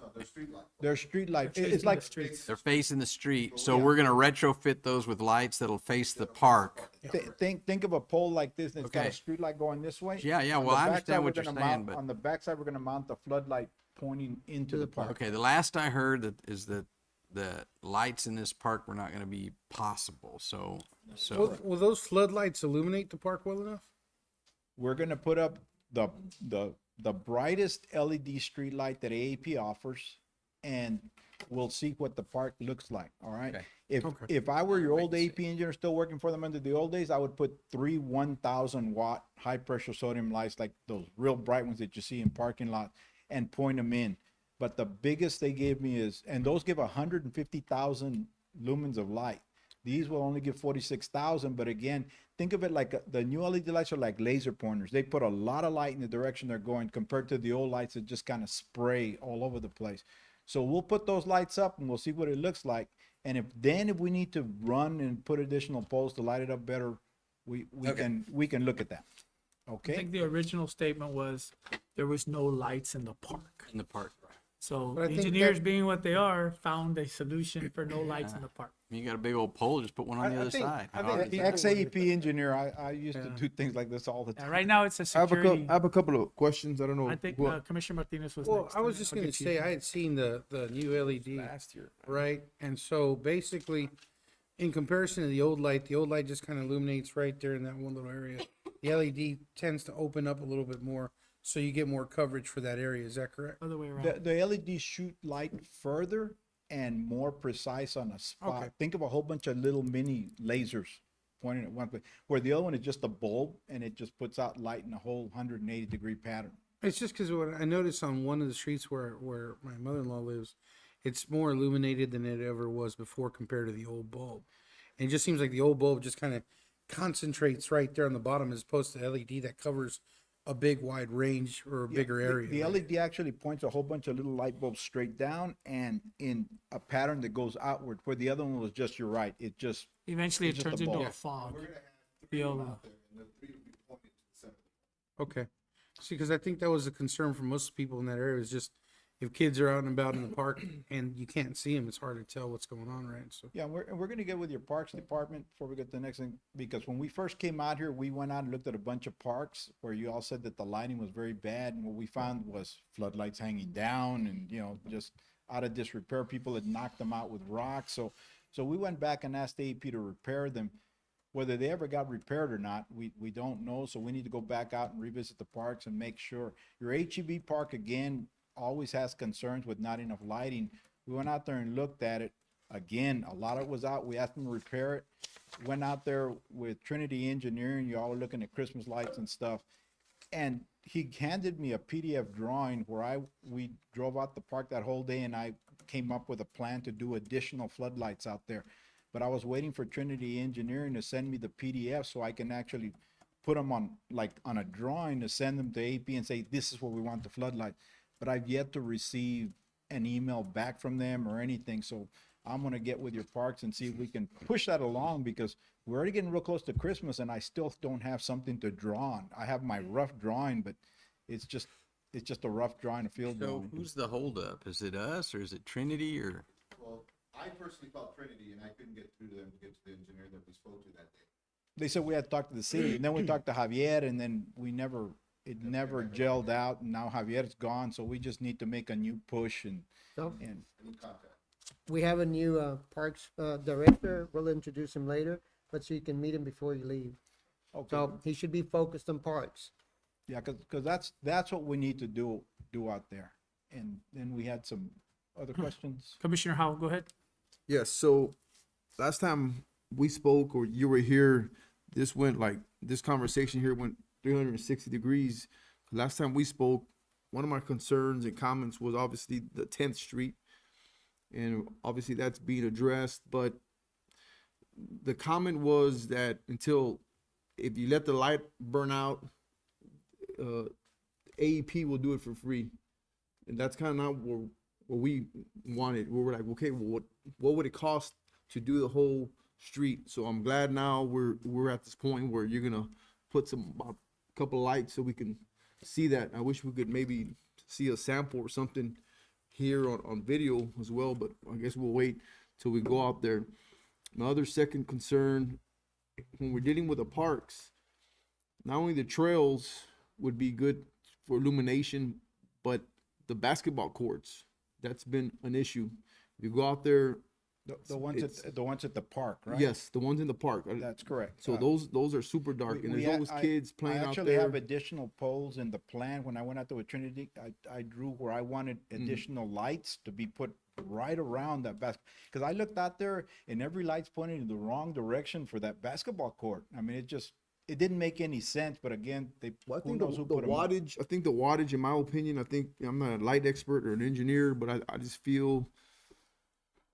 Speaker 10: They're street lights. It's like,
Speaker 2: They're facing the street, so we're gonna retrofit those with lights that'll face the park.
Speaker 10: think of a pole like this, and it's got a
Speaker 2: Okay.
Speaker 10: street light going this way.
Speaker 2: Yeah, yeah,
Speaker 10: On
Speaker 2: well,
Speaker 10: the
Speaker 2: I
Speaker 10: backside,
Speaker 2: understand
Speaker 10: we're
Speaker 2: what you're
Speaker 10: gonna
Speaker 2: saying,
Speaker 10: mount-
Speaker 2: but-
Speaker 10: On the backside, we're gonna mount the floodlight pointing into the park.
Speaker 2: Okay, the last I heard is that the lights in this park were not gonna be possible, so.
Speaker 3: Will those floodlights illuminate the park well enough?
Speaker 10: We're gonna put up the brightest LED street light that AAP offers, and we'll see what the park looks like, all right?
Speaker 2: Okay.
Speaker 10: If I were your old AP engineer still working for them under the old days, I would put 3 1,000 watt high pressure sodium lights, like those real bright ones that you see in parking lots, and point them in. But the biggest they gave me is, and those give 150,000 lumens of light. These will only give 46,000, but again, think of it like the new LED lights are like laser pointers. They put a lot of light in the direction they're going compared to the old lights that just kind of spray all over the place. So we'll put those lights up and we'll see what it looks like. And if we need to run and put additional poles to light it up better, we can look at that.
Speaker 1: I
Speaker 10: Okay?
Speaker 1: think the original statement was there was no lights in the park.
Speaker 2: In the park,
Speaker 1: So
Speaker 3: But I think
Speaker 1: engineers
Speaker 3: that-
Speaker 1: being what they are, found a solution for no lights in the park.
Speaker 2: you got a big old pole, just put one on the
Speaker 3: I
Speaker 2: other
Speaker 3: think-
Speaker 2: side.
Speaker 3: I think people-
Speaker 10: Ex-AEP engineer, I used to do things like this all the
Speaker 1: Yeah,
Speaker 10: time.
Speaker 1: right now, it's a
Speaker 6: I have
Speaker 1: security.
Speaker 6: I have a couple of questions. I don't know.
Speaker 1: I think
Speaker 6: who-
Speaker 1: Commissioner Martinez was
Speaker 3: Well,
Speaker 1: next.
Speaker 3: I was
Speaker 1: and
Speaker 3: just
Speaker 1: I'll
Speaker 3: going
Speaker 1: get
Speaker 3: to
Speaker 1: to
Speaker 3: say,
Speaker 1: you.
Speaker 3: I had seen the new LED right? And so basically, in comparison to the old light just kind of illuminates right there in that one little area. The LED tends to open up a little bit more, so you get more coverage for that area. Is that correct?
Speaker 1: Other way around.
Speaker 10: The LEDs shoot light further and more precise on a spot.
Speaker 3: Okay.
Speaker 10: Think of a whole bunch of little mini lasers pointing at one place, where the other one is just a bulb and it just puts out light in a whole 180-degree pattern.
Speaker 3: It's just because what I noticed on one of the streets where my mother-in-law lives, it's more illuminated than it ever was before compared to the old bulb. And it just seems like the old bulb just kind of concentrates right there on the bottom as opposed to LED that covers a big wide range or a bigger area.
Speaker 10: The LED actually points a whole bunch of little light bulbs straight down and in a pattern that goes outward, where the other one was just, you're right, it just,
Speaker 1: Eventually it
Speaker 10: It's just
Speaker 1: turns
Speaker 10: a
Speaker 1: into
Speaker 10: ball.
Speaker 1: a fog. Viola.
Speaker 3: Okay. See, because I think that was a concern for most people in that area, is just if kids are out and about in the park and you can't see them, it's hard to tell what's going on, right? So,
Speaker 10: yeah, we're gonna get with your parks department before we get to the next thing, because when we first came out here, we went out and looked at a bunch of parks where you all said that the lighting was very bad, and what we found was floodlights hanging down and, just out of disrepair. People had knocked them out with rocks, so we went back and asked AEP to repair them. Whether they ever got repaired or not, we don't know, so we need to go back out and revisit the parks and make sure. Your HEB park, again, always has concerns with not enough lighting. We went out there and looked at it. Again, a lot of it was out. We asked them to repair it. Went out there with Trinity Engineering. You all are looking at Christmas lights and stuff. And he handed me a PDF drawing where we drove out the park that whole day, and I came up with a plan to do additional floodlights out there. But I was waiting for Trinity Engineering to send me the PDF so I can actually put them on a drawing to send them to AP and say, this is where we want the floodlight. But I've yet to receive an email back from them or anything. So I'm gonna get with your parks and see if we can push that along, because we're already getting real close to Christmas and I still don't have something to draw on. I have my rough drawing, but it's just a rough drawing, a field
Speaker 2: So
Speaker 10: drawing.
Speaker 2: who's the holdup? Is it us or is it Trinity or?
Speaker 11: Well, I personally called Trinity and I couldn't get through to them to get to the engineer that we spoke to that day.
Speaker 10: They said we had to talk to the city, and then we talked to Javier, and then it never gelled out, and now Javier's gone, so we just need to make a new push and
Speaker 7: So
Speaker 11: Any contact.
Speaker 7: we have a new parks director. We'll introduce him later, but so you can meet him before you leave.
Speaker 10: okay.
Speaker 7: So he should be focused on parks.
Speaker 10: Yeah, cause that's what we need to do out there. And then we had some other questions.
Speaker 1: Commissioner Howell, go ahead.
Speaker 6: Yes, so last time we spoke or you were here, this conversation here went 360 degrees. Last time we spoke, one of my concerns and comments was obviously the 10th Street. And obviously that's being addressed, but the comment was that if you let the light burn out, AEP will do it for free. And that's kind of not what we wanted. We were like, okay, well, what would it cost to do the whole street? So I'm glad now we're at this point where you're gonna put a couple lights so we can see that. I wish we could maybe see a sample or something here on video as well, but I guess we'll wait till we go out there. My other second concern, when we're dealing with the parks, not only the trails would be good for illumination, but the basketball courts, that's been an issue. You go out there,
Speaker 10: The ones at the park, right?
Speaker 6: yes, the ones in the park.
Speaker 10: That's correct.
Speaker 6: So those are super dark, and
Speaker 10: we
Speaker 6: there's always kids playing
Speaker 10: I
Speaker 6: out
Speaker 10: actually
Speaker 6: there.
Speaker 10: have additional poles in the plan. When I went out there with Trinity, I drew where I wanted additional lights to be put right around that because I looked out there and every light's pointing in the wrong direction for that basketball court. I mean, it didn't make any sense, but again,
Speaker 6: Well, I
Speaker 10: who
Speaker 6: think
Speaker 10: knows
Speaker 6: the
Speaker 10: who put 'em up.
Speaker 6: wattage, I think the wattage, in my opinion, I think I'm not a light expert or an engineer, but I just feel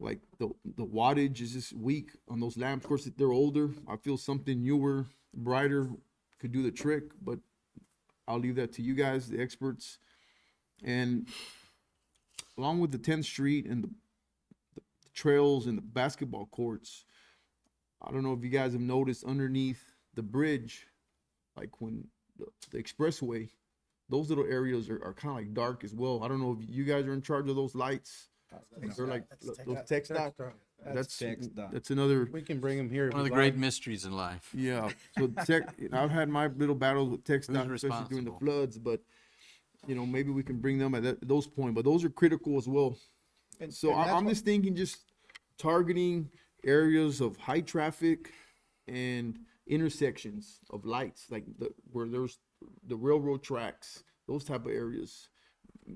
Speaker 6: like the wattage is just weak on those lamps. Of course, they're older. I feel something newer, brighter could do the trick, but I'll leave that to you guys, the experts. And along with the 10th Street and the trails and the basketball courts, I don't know if you guys have noticed underneath the bridge, like when the expressway, those little areas are kind of like dark as well. I don't know if you guys are in charge of those lights. They're like those text dot. That's another.
Speaker 3: we can bring him here. if
Speaker 2: One of the
Speaker 3: you'd
Speaker 2: great
Speaker 3: like.
Speaker 2: mysteries in life.
Speaker 6: Yeah. So I've had my little battles with text
Speaker 2: Who's
Speaker 6: dot, especially during the
Speaker 2: responsible?
Speaker 6: floods. But maybe we can bring them at those points. But those are critical as well.
Speaker 10: And-
Speaker 6: So
Speaker 10: and that's
Speaker 6: I'm
Speaker 10: what-
Speaker 6: just thinking, just targeting areas of high traffic and intersections of lights, like where there's the railroad tracks, those type of areas.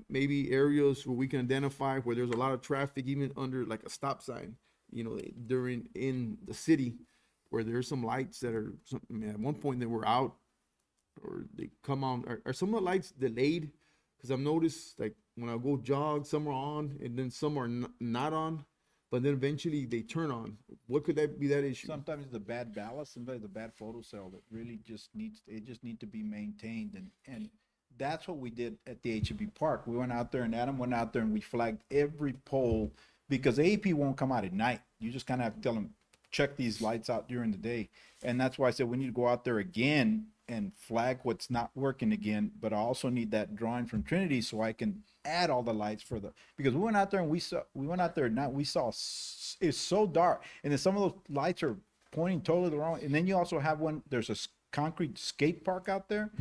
Speaker 6: Maybe areas where we can identify where there's a lot of traffic, even under like a stop sign, in the city, where there's some lights that are, at one point they were out, or they come on, are some of the lights delayed? Because I've noticed, like, when I go jog, some are on, and then some are not on. but then eventually they turn on. What could that be that issue?
Speaker 10: Sometimes the bad ballast, sometimes the bad photocell that really just needs, it just need to be maintained, and that's what we did at the HEB Park. We went out there, and Adam went out there, and we flagged every pole, because AEP won't come out at night. You just kind of have to tell them, check these lights out during the day. And that's why I said we need to go out there again and flag what's not working again, but I also need that drawing from Trinity so I can add all the lights for the, because we went out there and we went out there at night, we saw, it's so dark, and then some of those lights are pointing totally the wrong, and then you also have one, there's a concrete skate park out there,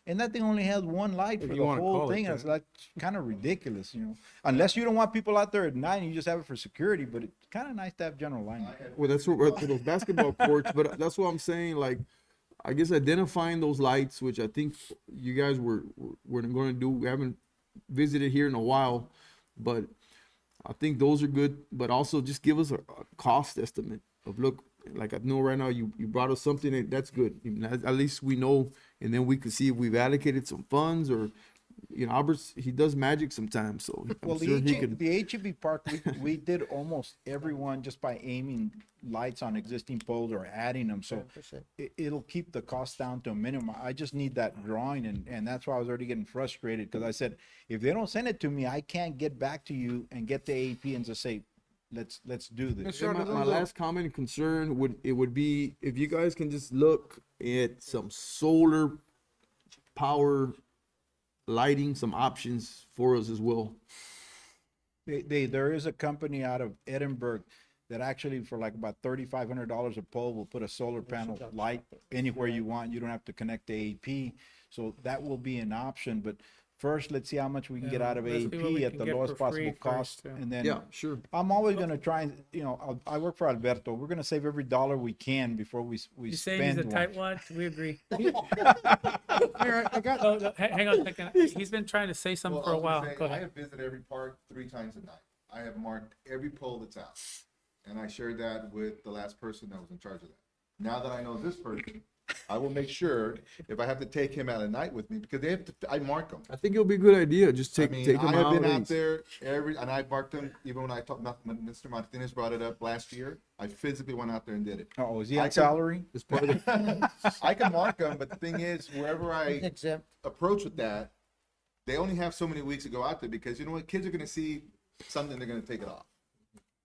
Speaker 10: and that thing only has one light for
Speaker 6: you
Speaker 10: the
Speaker 6: wanna
Speaker 10: whole
Speaker 6: call it
Speaker 10: thing, and
Speaker 6: that.
Speaker 10: it's like kind of ridiculous, you know, unless you don't want people out there at night and you just have it for security, but it's kind of nice to have general lighting.
Speaker 6: Well, that's what, for those basketball courts, but that's what I'm saying, like, I guess identifying those lights, which I think you guys were going to do. We haven't visited here in a while, but I think those are good. But also just give us a cost estimate of, look, like I know right now you brought us something that's good. At least we know, and then we can see if we've allocated some funds, or, you know, Albert's, he does magic sometimes, so I'm
Speaker 10: Well,
Speaker 6: sure he could.
Speaker 10: the HEB Park, we did almost everyone just by aiming lights on existing poles or adding them, so
Speaker 7: 100%.
Speaker 10: it'll keep the cost down to a minimum. I just need that drawing, and that's why I was already getting frustrated, because I said, if they don't send it to me, I can't get back to you and get the AEP and just say, let's do this.
Speaker 6: And my last comment and concern would be if you guys can just look at some solar power lighting, some options for us as well.
Speaker 10: There is a company out of Edinburgh that actually for like about $3,500 a pole will put a solar panel light anywhere you want. You don't have to connect to AEP. So that will be an option, but first, let's see how much we can get out of
Speaker 1: let's see what we
Speaker 10: AEP at
Speaker 1: can
Speaker 10: the
Speaker 1: get
Speaker 10: lowest
Speaker 1: for free
Speaker 10: possible cost.
Speaker 1: first, yeah.
Speaker 10: And then
Speaker 6: Yeah, sure.
Speaker 10: I'm always gonna try and, you know, I work for Alberto. We're gonna save every dollar we can before we
Speaker 1: You say he's
Speaker 10: spend
Speaker 1: a
Speaker 10: one.
Speaker 1: tightwad? We agree.
Speaker 3: Mayor, I got,
Speaker 1: Oh, hang on a second. He's been trying to say something
Speaker 11: Well,
Speaker 1: for
Speaker 11: I
Speaker 1: a
Speaker 11: was gonna
Speaker 1: while.
Speaker 11: say,
Speaker 1: Go
Speaker 11: I
Speaker 1: ahead.
Speaker 11: have visited every park 3 times a night. I have marked every pole that's out. And I shared that with the last person that was in charge of that. Now that I know this person, I will make sure if I have to take him out at night with me, because they have to, I mark them.
Speaker 6: I think it'll be a good idea. Just
Speaker 11: I
Speaker 6: take
Speaker 11: mean,
Speaker 6: them
Speaker 11: I have
Speaker 6: out.
Speaker 11: been
Speaker 6: and-
Speaker 11: out there and I marked them, even when I talked about, when Mr. Martinez brought it up last year, I physically went out there and did it.
Speaker 10: Oh, is he
Speaker 11: I
Speaker 10: on
Speaker 11: can-
Speaker 10: salary?
Speaker 6: It's part of the,
Speaker 11: I can mark them, but the thing is, wherever I
Speaker 7: Exempt.
Speaker 11: approach with that, they only have so many weeks to go out there, because you know what, kids are gonna see something, they're gonna take it off.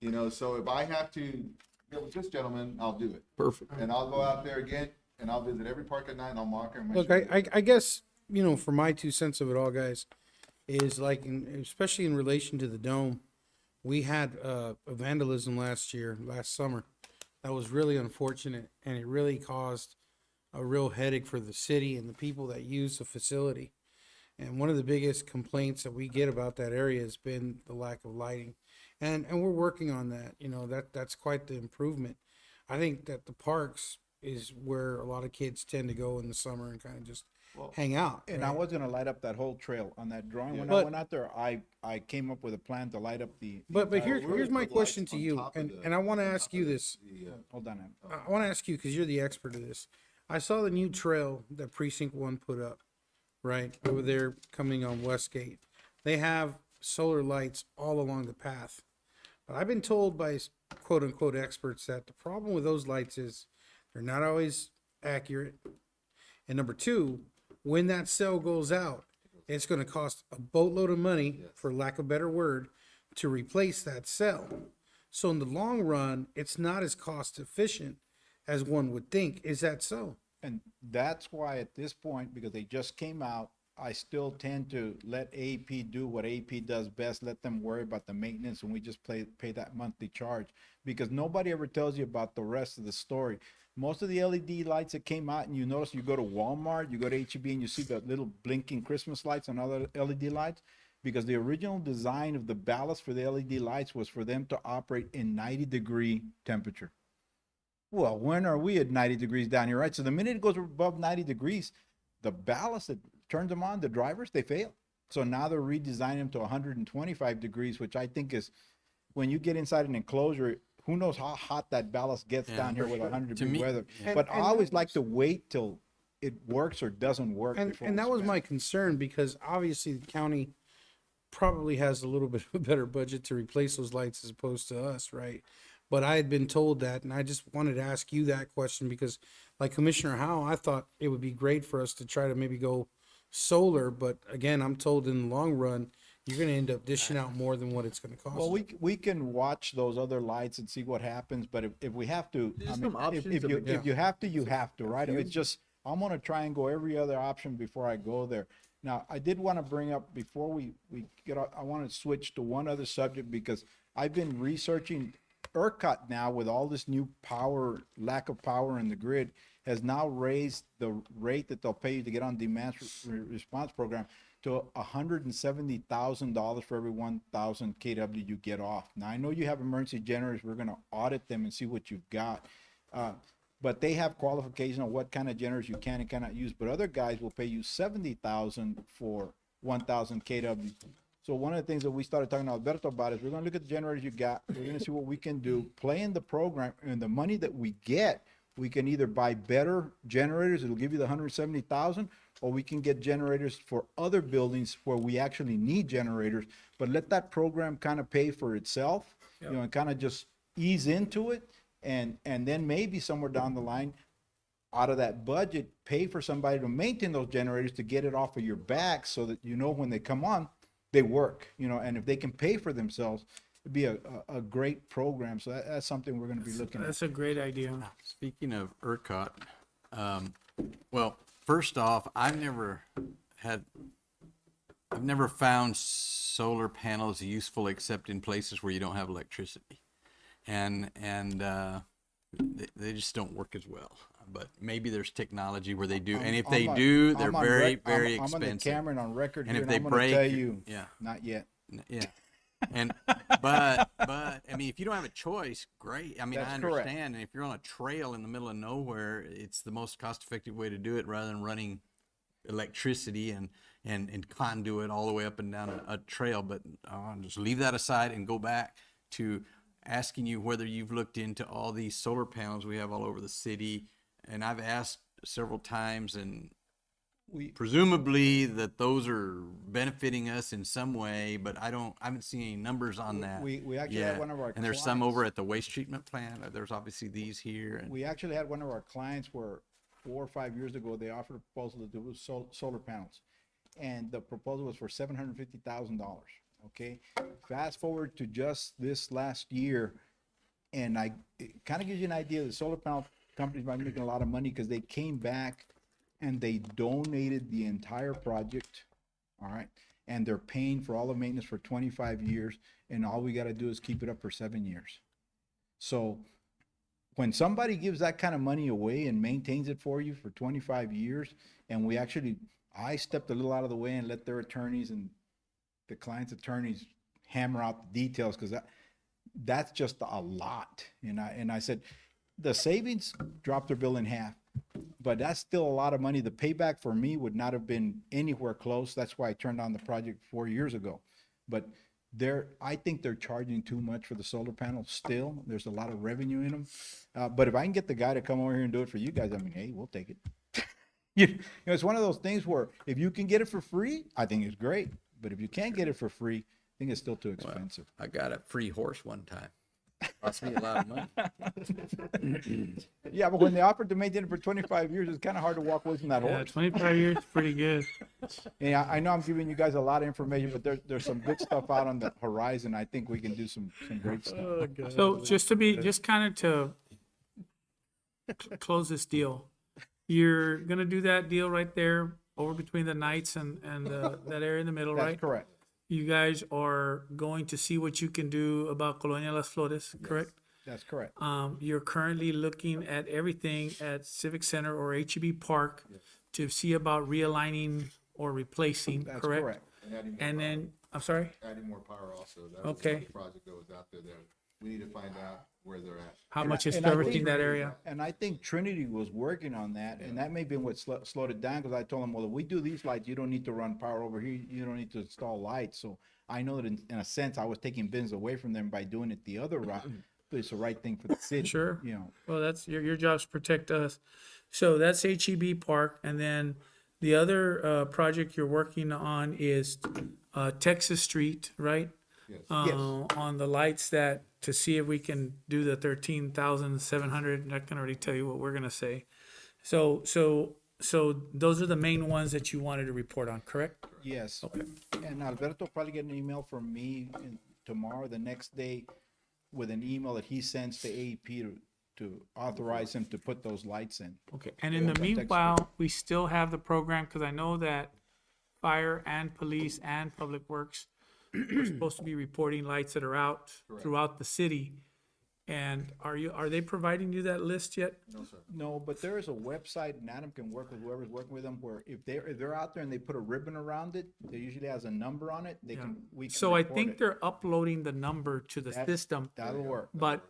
Speaker 11: You know, so if I have to get with this gentleman, I'll do it.
Speaker 6: perfect.
Speaker 11: And I'll go out there again, and I'll visit every park at night, and I'll mark them.
Speaker 3: look, I guess, you know, for my 2 cents of it all, guys, is like, especially in relation to the dome, we had a vandalism last summer. That was really unfortunate, and it really caused a real headache for the city and the people that use the facility. And one of the biggest complaints that we get about that area has been the lack of lighting. And we're working on that, you know, that's quite the improvement. I think that the parks is where a lot of kids tend to go in the summer and kind of just hang out.
Speaker 10: And I
Speaker 3: right?
Speaker 10: was gonna light up that whole trail on that drawing. When I
Speaker 3: But-
Speaker 10: went out there, I came up with a plan to light up the.
Speaker 3: But
Speaker 10: entire-
Speaker 3: here's my
Speaker 11: put lights
Speaker 3: question to
Speaker 11: on
Speaker 3: you,
Speaker 11: top of the-
Speaker 3: and I want to ask you this.
Speaker 10: Hold on. Em.
Speaker 3: I want to ask you because you're the expert of this. I saw the new trail that Precinct 1 put up, right over there coming on Westgate. They have solar lights all along the path. But I've been told by quote unquote experts that the problem with those lights is they're not always accurate. And number 2, when that cell goes out, it's going to cost a boatload of money, for lack of a better word, to replace that cell. So in the long run, it's not as cost efficient as one would think. Is that so?
Speaker 10: And that's why at this point, because they just came out, I still tend to let AEP do what AEP does best. Let them worry about the maintenance, and we just pay that monthly charge, because nobody ever tells you about the rest of the story. Most of the LED lights that came out, and you notice, you go to Walmart, you go to HEB, and you see the little blinking Christmas lights and other LED lights, because the original design of the ballast for the LED lights was for them to operate in 90-degree temperature. Well, when are we at 90 degrees down here, right? So the minute it goes above 90 degrees, the ballast that turns them on, the drivers, they fail. So now they're redesigning them to 125 degrees, which I think is, when you get inside an enclosure, who knows how hot that ballast gets
Speaker 2: Yeah,
Speaker 10: down here
Speaker 2: for
Speaker 10: with
Speaker 2: sure.
Speaker 10: 100-degree
Speaker 2: To me-
Speaker 10: weather.
Speaker 3: And-
Speaker 10: But I
Speaker 3: and
Speaker 10: always
Speaker 3: that
Speaker 10: like
Speaker 3: was-
Speaker 10: to wait till it works or doesn't work.
Speaker 3: And
Speaker 10: before
Speaker 3: and
Speaker 10: we
Speaker 3: that was
Speaker 10: spend.
Speaker 3: my concern, because obviously the county probably has a little bit of a better budget to replace those lights as opposed to us, right? But I had been told that, and I just wanted to ask you that question because, like Commissioner Howe, I thought it would be great for us to try to maybe go solar, but again, I'm told in the long run, you're gonna end up dishing out more than what it's gonna cost.
Speaker 10: Well, we can watch those other lights and see what happens, but if we have to, I
Speaker 6: There's
Speaker 10: mean,
Speaker 6: some options
Speaker 10: if
Speaker 6: of
Speaker 10: you,
Speaker 6: it.
Speaker 10: if you have to, you have to, right? It's just, I'm gonna try and go every other option before I go there. Now, I did want to bring up, before we get out, I want to switch to one other subject because I've been researching ERCOT now with all this new power, lack of power in the grid, has now raised the rate that they'll pay you to get on demand response program to $170,000 for every 1,000 kW you get off. Now, I know you have emergency generators. We're going to audit them and see what you've got. But they have qualifications on what kind of generators you can and cannot use. But other guys will pay you 70,000 for 1,000 kW. So one of the things that we started talking to Alberto about is we're going to look at the generators you got. We're going to see what we can do, play in the program, and the money that we get, we can either buy better generators. It'll give you the 170,000, or we can get generators for other buildings where we actually need generators. But let that program kind of pay for itself, you know, and kind of just ease into it. And then maybe somewhere down the line, out of that budget, pay for somebody to maintain those generators to get it off of your back so that you know when they come on, they work, you know, and if they can pay for themselves, it'd be a great program. So that's something we're going to be looking at.
Speaker 1: That's a great idea.
Speaker 2: Speaking of ERCOT, well, first off, I've never found solar panels useful except in places where you don't have electricity, and they just don't work as well. But maybe there's technology where they do, and if they do, they're very very
Speaker 10: I'm on the
Speaker 2: expensive.
Speaker 10: camera and on record
Speaker 2: And
Speaker 10: here,
Speaker 2: if
Speaker 10: and
Speaker 2: they
Speaker 10: I'm gonna
Speaker 2: break,
Speaker 10: tell you,
Speaker 2: yeah.
Speaker 10: not yet.
Speaker 2: Yeah. And but I mean, if you don't have a choice, great. I mean,
Speaker 10: That's
Speaker 2: I
Speaker 10: correct.
Speaker 2: understand. And if you're on a trail in the middle of nowhere, it's the most cost-effective way to do it rather than running electricity and conduit all the way up and down a trail. But just leave that aside and go back to asking you whether you've looked into all these solar panels we have all over the city. And I've asked several times, and presumably that those are benefiting us in some way, but I haven't seen any numbers on that.
Speaker 10: We actually
Speaker 2: yet.
Speaker 10: had one of our
Speaker 2: and there's some
Speaker 10: clients-
Speaker 2: over at the waste treatment plant. There's obviously these here. And
Speaker 10: We actually had one of our clients where 4 or 5 years ago, they offered a proposal to do solar panels. And the proposal was for $750,000, okay? Fast forward to just this last year, and it kind of gives you an idea, the solar panel companies might be making a lot of money because they came back and they donated the entire project, all right? And they're paying for all the maintenance for 25 years, and all we got to do is keep it up for 7 years. So when somebody gives that kind of money away and maintains it for you for 25 years, and I stepped a little out of the way and let their attorneys and the client's attorneys hammer out the details, because that's just a lot. And I said, the savings dropped their bill in half, but that's still a lot of money. The payback for me would not have been anywhere close. That's why I turned on the project 4 years ago. But I think they're charging too much for the solar panels still. There's a lot of revenue in them. But if I can get the guy to come over here and do it for you guys, I mean, hey, we'll take it. You know, it's one of those things where if you can get it for free, I think it's great. But if you can't get it for free, I think it's still too expensive.
Speaker 2: I got a free horse one time. Cost me a lot of money.
Speaker 10: Yeah, but when they offered to maintain it for 25 years, it's kind of hard to walk away from that
Speaker 1: Yeah,
Speaker 10: horse.
Speaker 1: 25 years, pretty good.
Speaker 10: Yeah, I know I'm giving you guys a lot of information, but there's some good stuff out on the horizon. I think we can do some great stuff.
Speaker 1: So just kind of to close this deal, you're gonna do that deal right there over between the Knights and that area in the middle, right?
Speaker 10: That's correct.
Speaker 1: You guys are going to see what you can do about Colonia Las Flores, correct?
Speaker 10: That's correct.
Speaker 1: You're currently looking at everything at Civic Center or HEB Park to see about realigning or replacing,
Speaker 10: That's
Speaker 1: correct?
Speaker 10: correct.
Speaker 1: And then, I'm sorry?
Speaker 11: Adding more power also. That was
Speaker 1: Okay.
Speaker 11: another project that was out there that we need to find out where they're at.
Speaker 1: How much is
Speaker 10: And I
Speaker 1: servicing
Speaker 10: think-
Speaker 1: that area?
Speaker 10: And I think Trinity was working on that, and that may have been what slowed it down, because I told them, well, if we do these lights, you don't need to run power over here, you don't need to install lights. So I know that in a sense, I was taking business away from them by doing it the other route, but it's the right thing for the city.
Speaker 1: Sure.
Speaker 10: You know,
Speaker 1: Well, that's your job's to protect us. So that's HEB Park, and then the other project you're working on is Texas Street, right?
Speaker 11: Yes.
Speaker 1: On the lights that, to see if we can do the 13,700. Not gonna really tell you what we're gonna say. So those are the main ones that you wanted to report on, correct?
Speaker 10: Yes. Okay. And Alberto probably get an email from me tomorrow, the next day, with an email that he sends to AEP to authorize him to put those lights in.
Speaker 1: Okay, and in the
Speaker 10: Texas.
Speaker 1: meanwhile, we still have the program, because I know that fire and police and public works are supposed to be reporting lights that are out throughout the city. And are they providing you that list yet?
Speaker 10: No, but there is a website, and Adam can work with whoever's working with them, where if they're out there and they put a ribbon around it, it usually has a number on it, we can
Speaker 1: So I
Speaker 10: report
Speaker 1: think
Speaker 10: it.
Speaker 1: they're uploading the number to the
Speaker 10: That-
Speaker 1: system,
Speaker 10: That'll work.
Speaker 1: but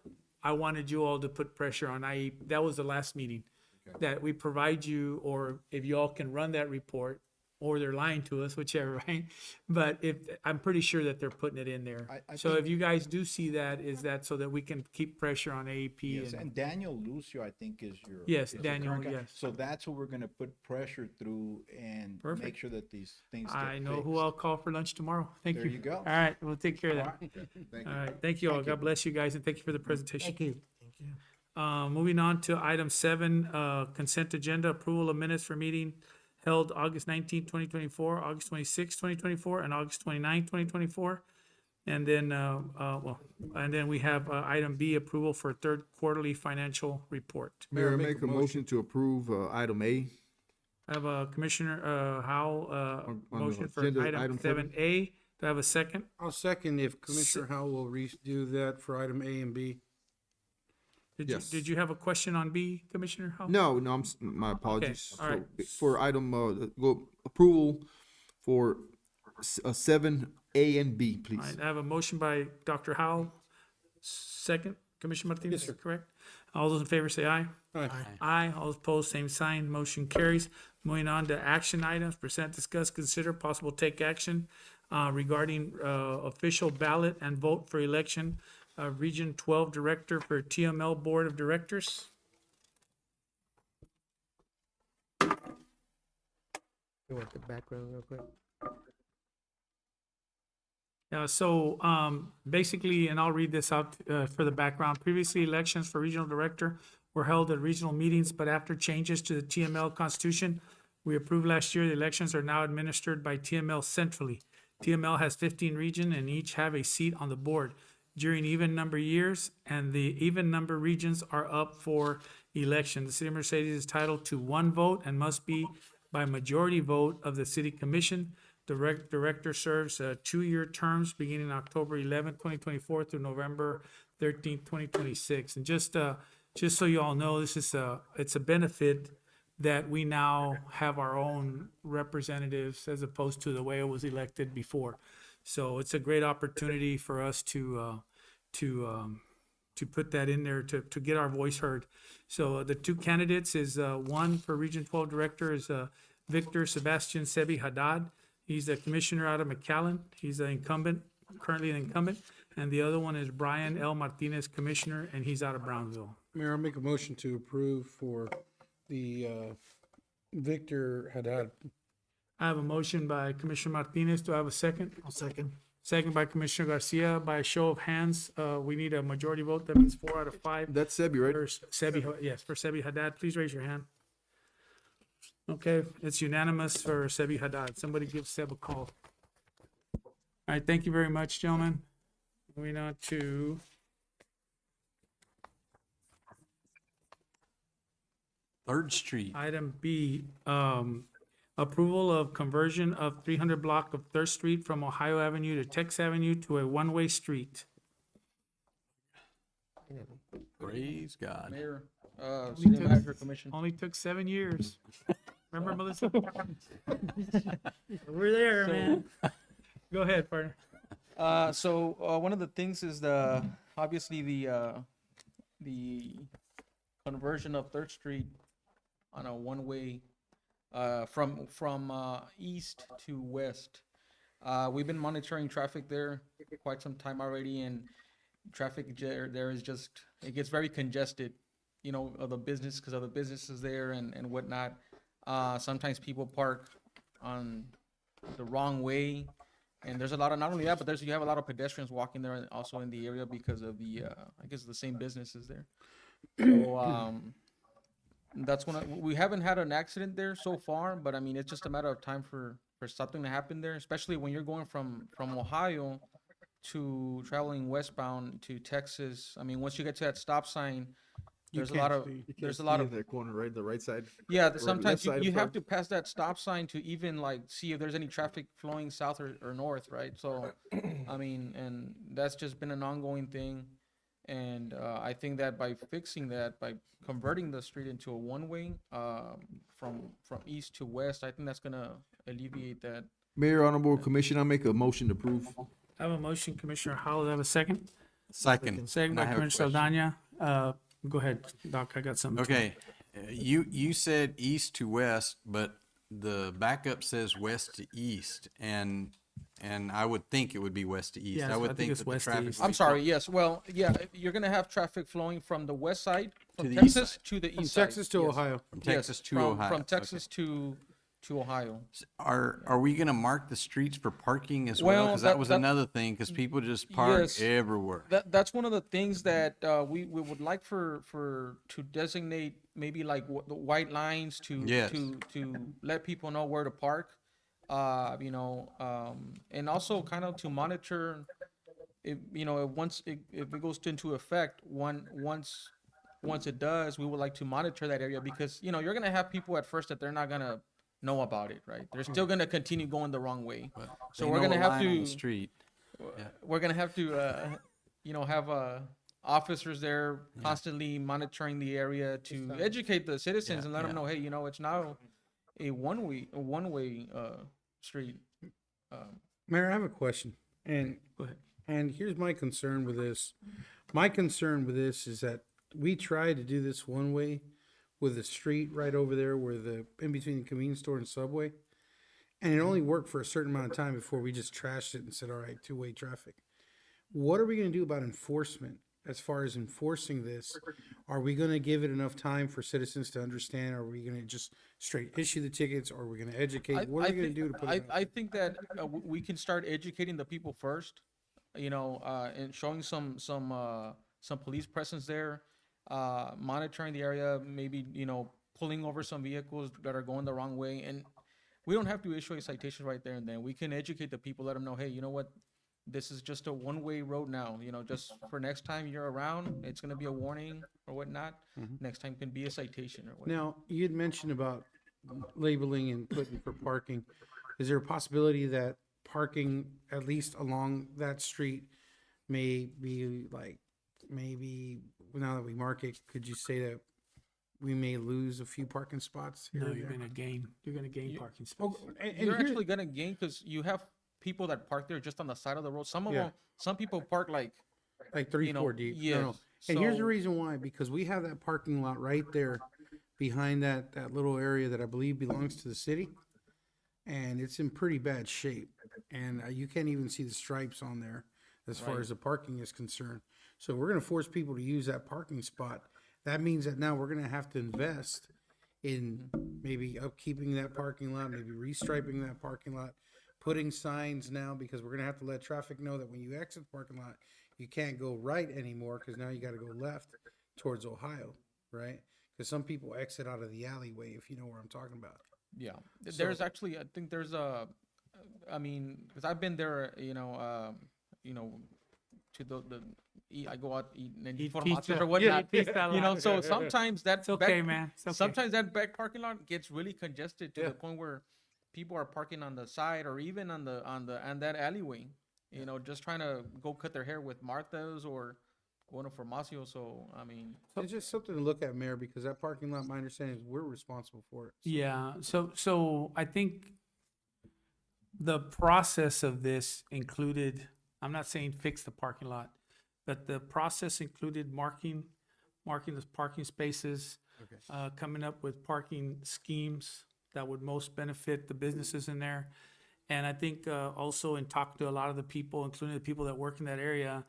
Speaker 1: I wanted you all to put pressure on IEP. That was the last meeting. That we provide you, or if you all can run that report, or they're lying to us, whichever, right? But I'm pretty sure that they're putting it in there.
Speaker 10: I
Speaker 1: So
Speaker 10: think-
Speaker 1: if you guys do see that, is that so that we can keep pressure on AEP?
Speaker 10: Yes,
Speaker 1: and-
Speaker 10: and Daniel Lucio, I think, is your.
Speaker 1: Yes,
Speaker 10: is your
Speaker 1: Daniel,
Speaker 10: current guy.
Speaker 1: yes.
Speaker 10: So that's what we're gonna put pressure through and make
Speaker 1: Perfect.
Speaker 10: sure that these things get
Speaker 1: I know who
Speaker 10: fixed.
Speaker 1: I'll call for lunch tomorrow. Thank you.
Speaker 10: There you go.
Speaker 1: All right, we'll take care of
Speaker 10: All
Speaker 1: that.
Speaker 10: right.
Speaker 11: Thank
Speaker 1: All
Speaker 11: you.
Speaker 1: right, thank you all. God bless you guys, and thank you for the presentation.
Speaker 7: Thank you.
Speaker 1: Moving on to item 7, consent agenda, approval of minutes for meeting held August 19, 2024, August 26, 2024, and August 29, 2024. And then, and then we have item B, approval for third quarterly financial report.
Speaker 6: Mayor, make a motion to approve, item A.
Speaker 1: I have Commissioner Howell,
Speaker 6: On the
Speaker 1: motion for
Speaker 6: agenda,
Speaker 1: item
Speaker 6: item
Speaker 1: 7A. Do I have a second?
Speaker 3: I'll second if Commissioner Howell will do that for item A and B.
Speaker 6: Yes.
Speaker 1: Did you have a question on B, Commissioner Howell?
Speaker 6: No, my apologies.
Speaker 1: all right.
Speaker 6: For item, approval for 7A and B,
Speaker 1: All
Speaker 6: please.
Speaker 1: right, I have a motion by Dr. Howell, second, Commissioner Martinez, correct? All those in favor say aye.
Speaker 3: Aye.
Speaker 1: Aye, all opposed, same sign, motion carries. Moving on to action items, present, discuss, consider, possible take action regarding official ballot and vote for election of Region 12 Director for TML Board of Directors.
Speaker 7: You want the background real quick?
Speaker 1: Basically, and I'll read this out for the background. Previously, elections for regional director were held at regional meetings, but after changes to the TML constitution we approved last year, the elections are now administered by TML centrally. TML has 15 regions and each have a seat on the board during even number years, and the even number regions are up for election. The city of Mercedes is entitled to one vote and must be by majority vote of the city commission. The director serves 2-year terms beginning October 11, 2024 through November 13, 2026. And just so you all know, this is it's a benefit that we now have our own representatives as opposed to the way it was elected before. So it's a great opportunity for us to put that in there to get our voice heard. So the two candidates is one for Region 12 Director is Victor Sebastian Sebi Haddad. He's a commissioner out of McAllen. He's an incumbent, currently an incumbent. And the other one is Brian L. Martinez, commissioner, and he's out of Brownsville.
Speaker 3: Mayor, I'll make a motion to approve for the Victor Haddad.
Speaker 1: I have a motion by Commissioner Martinez. Do I have a second?
Speaker 7: I'll second.
Speaker 1: Second by Commissioner Garcia. By a show of hands, we need a majority vote. That means 4 out of 5.
Speaker 6: That's Sebi, right?
Speaker 1: For Sebi, yes, for Sebi Haddad. Please raise your hand. Okay, it's unanimous for Sebi Haddad. Somebody give Seb a call. All right, thank you very much, gentlemen. Moving on to
Speaker 2: Third Street.
Speaker 1: item B, approval of conversion of 300 block of Third Street from Ohio Avenue to Tex Avenue to a one-way street.
Speaker 2: Praise God.
Speaker 4: Mayor, City Manager Commission.
Speaker 1: Only took 7 years. Remember, Melissa? We're there, man. Go ahead, partner.
Speaker 4: So one of the things is obviously the conversion of Third Street on a one-way from east to west. We've been monitoring traffic there for quite some time already, and traffic there is just, it gets very congested, you know, of the business because of the businesses there and whatnot. Sometimes people park on the wrong way, And there's a lot of, not only that, but you have a lot of pedestrians walking there also in the area because of the, I guess the same businesses there. So, that's we haven't had an accident there so far, but I mean, it's just a matter of time for something to happen there, especially when you're going from Ohio to traveling westbound to Texas. I mean, once you get to that stop sign, there's a lot of,
Speaker 6: that corner, right, the right side.
Speaker 4: yeah,
Speaker 6: left
Speaker 4: sometimes
Speaker 6: side
Speaker 4: you
Speaker 6: of
Speaker 4: have
Speaker 6: Park.
Speaker 4: to pass that stop sign to even like see if there's any traffic flowing south or north, right? So, I mean, and that's just been an ongoing thing. And I think that by fixing that, by converting the street into a one-way from east to west, I think that's gonna alleviate that.
Speaker 6: Mayor, Honorable Commission, I'll make a motion to approve.
Speaker 1: I have a motion, Commissioner Howell, do I have a second?
Speaker 2: Second.
Speaker 1: Second
Speaker 2: And
Speaker 1: by
Speaker 2: I have a
Speaker 1: Commissioner
Speaker 2: question.
Speaker 1: Saldana. Go ahead, Doc, I got something.
Speaker 2: Okay, you said east to west, but the backup says west to east, and I would think it would be west to east.
Speaker 1: Yes,
Speaker 2: I
Speaker 1: I
Speaker 2: would
Speaker 1: think
Speaker 2: think
Speaker 1: it's
Speaker 2: that the
Speaker 1: west to
Speaker 2: traffic.
Speaker 1: east.
Speaker 2: would
Speaker 4: I'm
Speaker 2: be
Speaker 4: sorry. Yes. Well, yeah, you're gonna have traffic flowing from the west side,
Speaker 2: To
Speaker 4: from
Speaker 2: the east
Speaker 4: Texas
Speaker 2: side.
Speaker 4: to the
Speaker 3: From
Speaker 4: east side.
Speaker 3: Texas to
Speaker 4: Yes.
Speaker 3: Ohio.
Speaker 2: From
Speaker 4: Yes,
Speaker 2: Texas to
Speaker 4: from-
Speaker 2: Ohio.
Speaker 4: From
Speaker 2: Okay.
Speaker 4: Texas to Ohio.
Speaker 2: Are we gonna mark the streets for parking as well?
Speaker 4: Well,
Speaker 2: Because
Speaker 4: that-
Speaker 2: that was
Speaker 4: that-
Speaker 2: another thing, because people just park
Speaker 4: Yes.
Speaker 2: everywhere.
Speaker 4: That's one of the things that we would like for to designate maybe like the white lines to
Speaker 2: Yes.
Speaker 4: to let people know where to park. And also kind of to monitor if if it goes into effect, once it does, we would like to monitor that area because you're gonna have people at first that they're not gonna know about it, right? They're still gonna continue going the wrong way. So
Speaker 2: They
Speaker 4: we're
Speaker 2: know
Speaker 4: gonna
Speaker 2: a
Speaker 4: have
Speaker 2: line on the
Speaker 4: to
Speaker 2: street.
Speaker 4: we're gonna have to have officers there constantly monitoring the area to educate the citizens and let them know, hey, it's now a one-way street.
Speaker 3: Mayor, I have a question, and
Speaker 1: Go ahead.
Speaker 3: and here's my concern with this. My concern with this is that we tried to do this one way with the street right over there where the in between the convenience store and Subway, and it only worked for a certain amount of time before we just trashed it and said, all right, two-way traffic. What are we going to do about enforcement? As far as enforcing this, are we going to give it enough time for citizens to understand? Are we going to just straight issue the tickets? Or are we going to educate? What are we going to do to put it out?
Speaker 4: I think that we can start educating the people first, and showing some police presence there, monitoring the area, maybe pulling over some vehicles that are going the wrong way, and we don't have to issue a citation right there and then. We can educate the people, let them know, hey, you know what? This is just a one-way road now, just for next time you're around, it's gonna be a warning or whatnot. Next time can be a citation or whatnot.
Speaker 3: Now, you had mentioned about labeling and putting for parking. Is there a possibility that parking, at least along that street, may be like, maybe, now that we mark it, could you say that we may lose a few parking spots here
Speaker 1: No,
Speaker 3: or
Speaker 1: you're
Speaker 3: there?
Speaker 1: gonna gain parking space.
Speaker 3: Oh, and
Speaker 4: You're
Speaker 3: here-
Speaker 4: actually gonna gain because you have people that park there just on the side of the road. Some of
Speaker 3: Yeah.
Speaker 4: them, some people park like
Speaker 3: like 3, 4 deep. No, no.
Speaker 4: yes.
Speaker 3: And here's the
Speaker 4: So-
Speaker 3: reason why, because we have that parking lot right there behind that little area that I believe belongs to the city. And it's in pretty bad shape. And you can't even see the stripes on there as far as the parking is concerned. So we're gonna force people to use that parking spot. That means that now we're gonna have to invest in maybe upkeeping that parking lot, maybe restriping that parking lot, putting signs now, because we're gonna have to let traffic know that when you exit the parking lot, you can't go right anymore, because now you gotta go left towards Ohio, right? Because some people exit out of the alleyway, if you know where I'm talking about.
Speaker 4: Yeah, there's actually, I think there's because I've been there, to I go out eat and
Speaker 1: Eat
Speaker 4: for
Speaker 1: pizza.
Speaker 4: or whatnot,
Speaker 1: Yeah, pizza a lot.
Speaker 4: so sometimes
Speaker 1: It's okay, man. It's okay.
Speaker 4: sometimes that back parking lot gets really congested to the point where people are parking on the side or even on that alleyway, just trying to go cut their hair with Martha's or going to Formacio. So, I mean,
Speaker 3: It's just something to look at, Mayor, because that parking lot, my understanding is we're responsible for it.
Speaker 1: Yeah, so I think the process of this included, I'm not saying fix the parking lot, but the process included marking the parking spaces, coming up with parking schemes that would most benefit the businesses in there. And I think also in talking to a lot of the people, including the people that work in that area,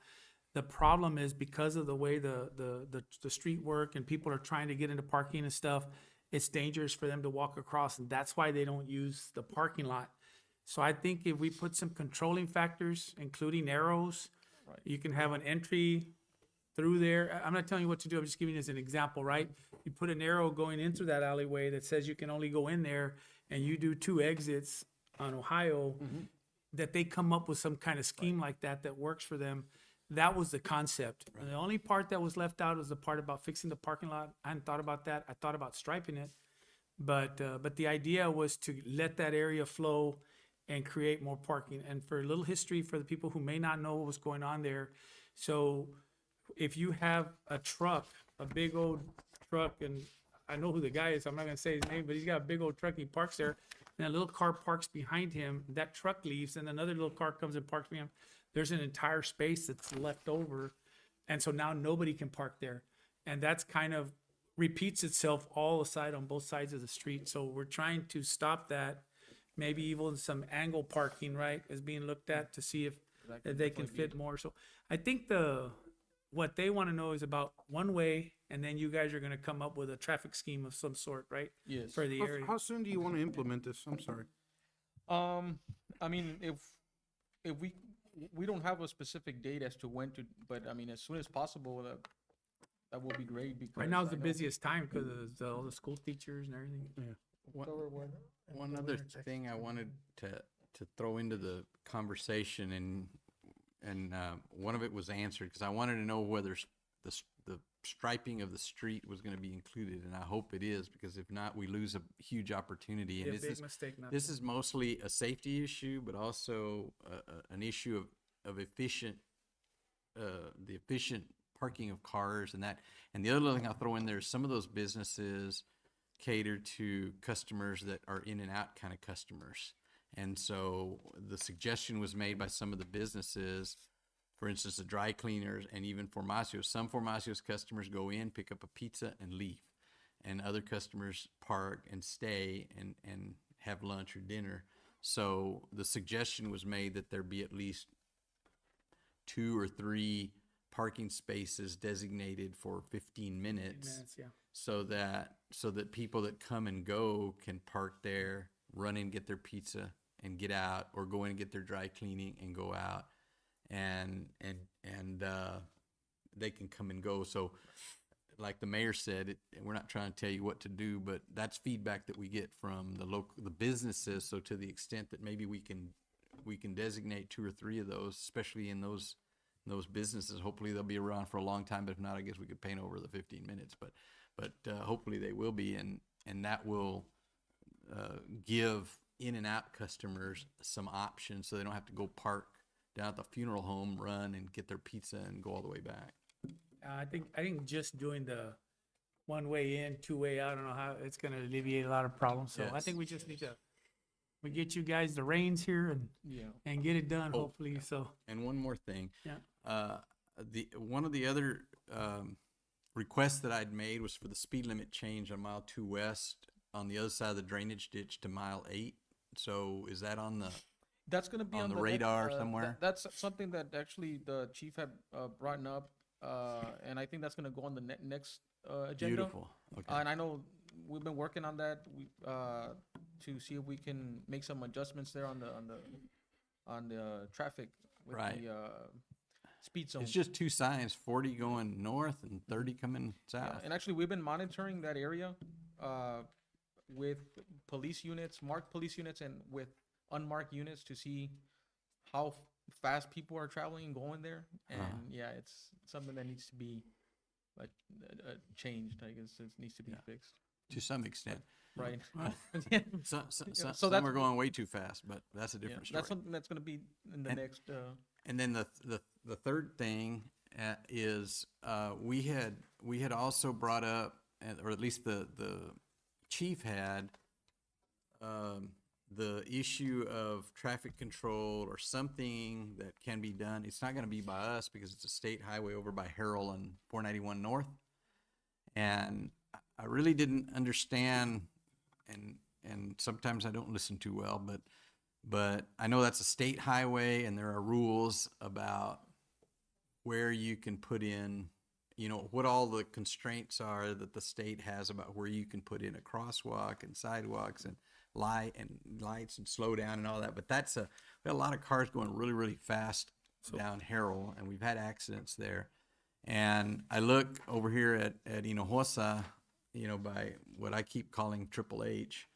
Speaker 1: the problem is because of the way the street work and people are trying to get into parking and stuff, it's dangerous for them to walk across, and that's why they don't use the parking lot. So I think if we put some controlling factors, including arrows, you can have an entry through there. I'm not telling you what to do. I'm just giving you as an example, right? You put an arrow going into that alleyway that says you can only go in there, and you do 2 exits on Ohio, that they come up with some kind of scheme like that that works for them. That was the concept. And the only part that was left out was the part about fixing the parking lot. I hadn't thought about that. I thought about striping it. But the idea was to let that area flow and create more parking. And for a little history for the people who may not know what was going on there. So if you have a truck, a big old truck, and I know who the guy is, I'm not gonna say his name, but he's got a big old truck, he parks there, and a little car parks behind him, that truck leaves, and another little car comes and parks behind him. There's an entire space that's left over, and so now nobody can park there. And that's kind of repeats itself all aside on both sides of the street. So we're trying to stop that. Maybe even some angle parking, right, is being looked at to see if they can fit more. So I think what they want to know is about one way, and then you guys are going to come up with a traffic scheme of some sort, right?
Speaker 4: Yes.
Speaker 1: For the area.
Speaker 3: How soon do you want to implement this? I'm sorry.
Speaker 4: I mean, if we don't have a specific date as to when to, but I mean, as soon as possible, that will be great because
Speaker 1: Right now is the
Speaker 4: I know-
Speaker 1: busiest time because of all the school teachers and everything.
Speaker 2: One other thing I wanted to throw into the conversation, and one of it was answered, because I wanted to know whether the striping of the street was going to be included, and I hope it is, because if not, we lose a huge opportunity.
Speaker 1: Be
Speaker 2: And
Speaker 1: a big mistake not
Speaker 2: this
Speaker 1: to.
Speaker 2: is mostly a safety issue, but also an issue of efficient, the efficient parking of cars and that. And the other thing I'll throw in there is some of those businesses cater to customers that are in and out kind of customers. And so the suggestion was made by some of the businesses, for instance, the dry cleaners and even Formacios. Some Formacios customers go in, pick up a pizza and leave. And other customers park and stay and have lunch or dinner. So the suggestion was made that there be at least 2 or 3 parking spaces designated for 15 minutes.
Speaker 1: Yeah.
Speaker 2: So that people that come and go can park there, run in, get their pizza and get out, or go in and get their dry cleaning and go out, and they can come and go. So like the mayor said, we're not trying to tell you what to do, but that's feedback that we get from the businesses. So to the extent that maybe we can designate 2 or 3 of those, especially in those businesses, hopefully they'll be around for a long time. But if not, I guess we could paint over the 15 minutes, but hopefully they will be, and that will give in and out customers some options, so they don't have to go park down at the funeral home, run and get their pizza and go all the way back.
Speaker 1: I think just doing the one way in, 2 way out, I don't know how it's going to alleviate a lot of problems. So I
Speaker 2: Yes.
Speaker 1: think we just need to get you guys the reins here and get it done, hopefully. So
Speaker 2: And one more thing.
Speaker 1: Yeah.
Speaker 2: One of the other requests that I'd made was for the speed limit change on Mile 2 West on the other side of the drainage ditch to Mile 8. So is that on the?
Speaker 4: That's gonna be
Speaker 2: on
Speaker 4: on
Speaker 2: the
Speaker 4: next,
Speaker 2: radar somewhere?
Speaker 4: That's something that actually the chief had brought up, and I think that's gonna go on the next agenda.
Speaker 2: Beautiful. Okay.
Speaker 4: And I know we've been working on that. To see if we can make some adjustments there on the traffic with
Speaker 2: Right.
Speaker 4: the speed zone.
Speaker 2: It's just 2 signs, 40 going north and 30 coming
Speaker 4: Yeah,
Speaker 2: south.
Speaker 4: and actually, we've been monitoring that area with police units, marked police units, and with unmarked units to see how fast people are traveling and going there. And yeah, it's something that needs to be changed. I guess it needs to be fixed.
Speaker 2: To some extent.
Speaker 4: Right. Yeah.
Speaker 2: So
Speaker 4: So
Speaker 2: some
Speaker 4: that's-
Speaker 2: are going way too fast, but that's a
Speaker 4: Yeah,
Speaker 2: different story.
Speaker 4: that's something that's going to be in the
Speaker 2: And-
Speaker 4: next.
Speaker 2: And then the third thing is we had also brought up, or at least the chief had, the issue of traffic control or something that can be done. It's not going to be by us because it's a state highway over by Harrell and 491 North. And I really didn't understand, and sometimes I don't listen too well, but I know that's a state highway and there are rules about where you can put in, what all the constraints are that the state has about where you can put in a crosswalk and sidewalks and lights and slow down and all that. But we had a lot of cars going really, really fast down Harrell, and we've had accidents there. And I look over here at Hinojosa, by what I keep calling Triple H,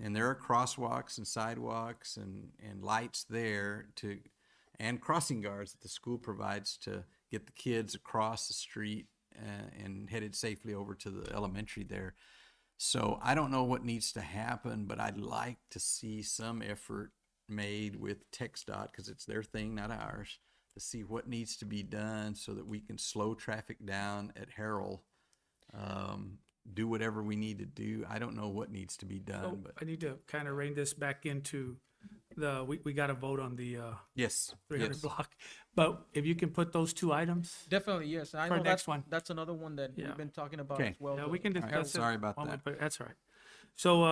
Speaker 2: and there are crosswalks and sidewalks and lights there and crossing guards that the school provides to get the kids across the street and headed safely over to the elementary there. So I don't know what needs to happen, but I'd like to see some effort made with TxDOT, because it's their thing, not ours, to see what needs to be done so that we can slow traffic down at Harrell. Do whatever we need to do. I don't know what needs to be
Speaker 1: So
Speaker 2: done, but
Speaker 1: I need to kind of rein this back into we got to vote on the
Speaker 2: yes,
Speaker 1: 300
Speaker 2: yes.
Speaker 1: block. But if you can put those two items,
Speaker 4: Definitely, yes. I
Speaker 1: For
Speaker 4: know
Speaker 1: next one.
Speaker 4: that's another one that
Speaker 1: Yeah.
Speaker 4: we've been talking about
Speaker 2: Okay.
Speaker 4: as well.
Speaker 1: yeah, we can
Speaker 2: right,
Speaker 1: discuss it.
Speaker 2: sorry about
Speaker 1: when we
Speaker 2: that.
Speaker 1: put it. That's all right. So,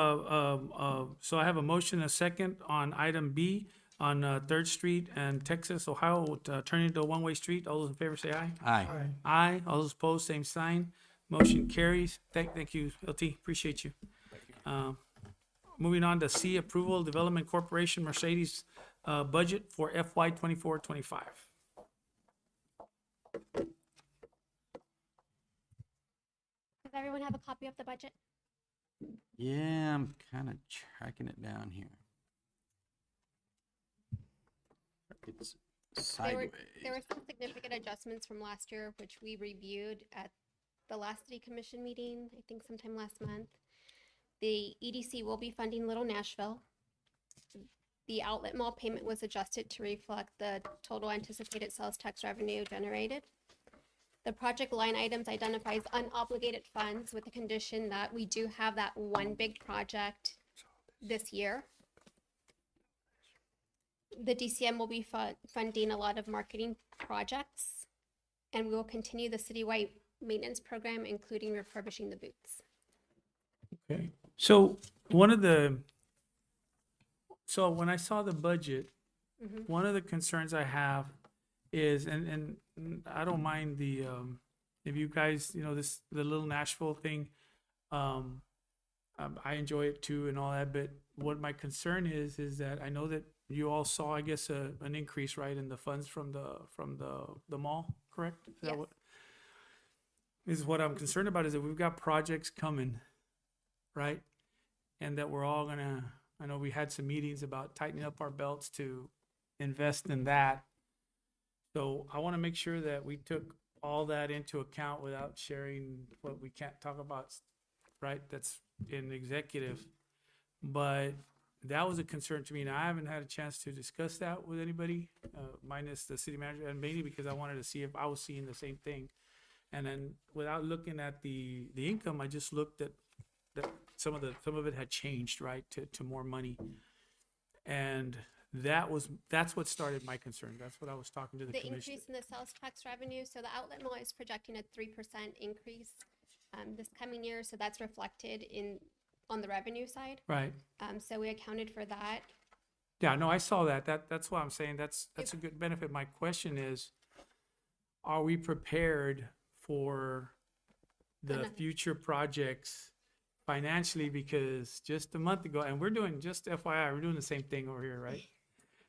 Speaker 1: I have a motion, a second on item B on 3rd Street and Texas, Ohio, turning into a one-way street. All those in favor say aye.
Speaker 2: Aye.
Speaker 1: Aye. All those opposed, same sign. Motion carries. Thank you, LT. Appreciate you. Moving on to C, approval Development Corporation Mercedes budget for FY 24-25.
Speaker 12: Does everyone have a copy of the budget?
Speaker 2: Yeah, I'm kind of tracking it down here. It's sideways.
Speaker 12: There were some significant adjustments from last year, which we reviewed at the last city commission meeting, I think sometime last month. The EDC will be funding Little Nashville. The outlet mall payment was adjusted to reflect the total anticipated sales tax revenue generated. The project line items identifies unobligated funds with the condition that we do have that one big project this year. The DCM will be funding a lot of marketing projects, and we will continue the citywide maintenance program, including refurbishing the booths.
Speaker 1: Okay. So when I saw the budget, one of the concerns I have is, and I don't mind if you guys, the little Nashville thing, I enjoy it too and all that, but what my concern is that I know that you all saw, I guess, an increase, right, in the funds from the mall, correct? Is that
Speaker 12: Yes.
Speaker 1: what? Is what I'm concerned about is that we've got projects coming, right? And that we're all I know we had some meetings about tightening up our belts to invest in that. So I want to make sure that we took all that into account without sharing what we can't talk about, right? That's in executive. But that was a concern to me, and I haven't had a chance to discuss that with anybody, minus the city manager, and mainly because I wanted to see if I was seeing the same thing. And then without looking at the income, I just looked at that some of it had changed, right, to more money. And that's what started my concern. That's what I was talking to the
Speaker 12: The
Speaker 1: commission.
Speaker 12: increase in the sales tax revenue, so the outlet mall is projecting a 3% increase this coming year, so that's reflected on the revenue side.
Speaker 1: Right.
Speaker 12: So we accounted for that.
Speaker 1: Yeah, no, I saw that. That's why I'm saying that's a good benefit. My question is, are we prepared for the
Speaker 12: Enough.
Speaker 1: future projects financially? Because just a month ago, and we're doing, just FYI, we're doing the same thing over here, right?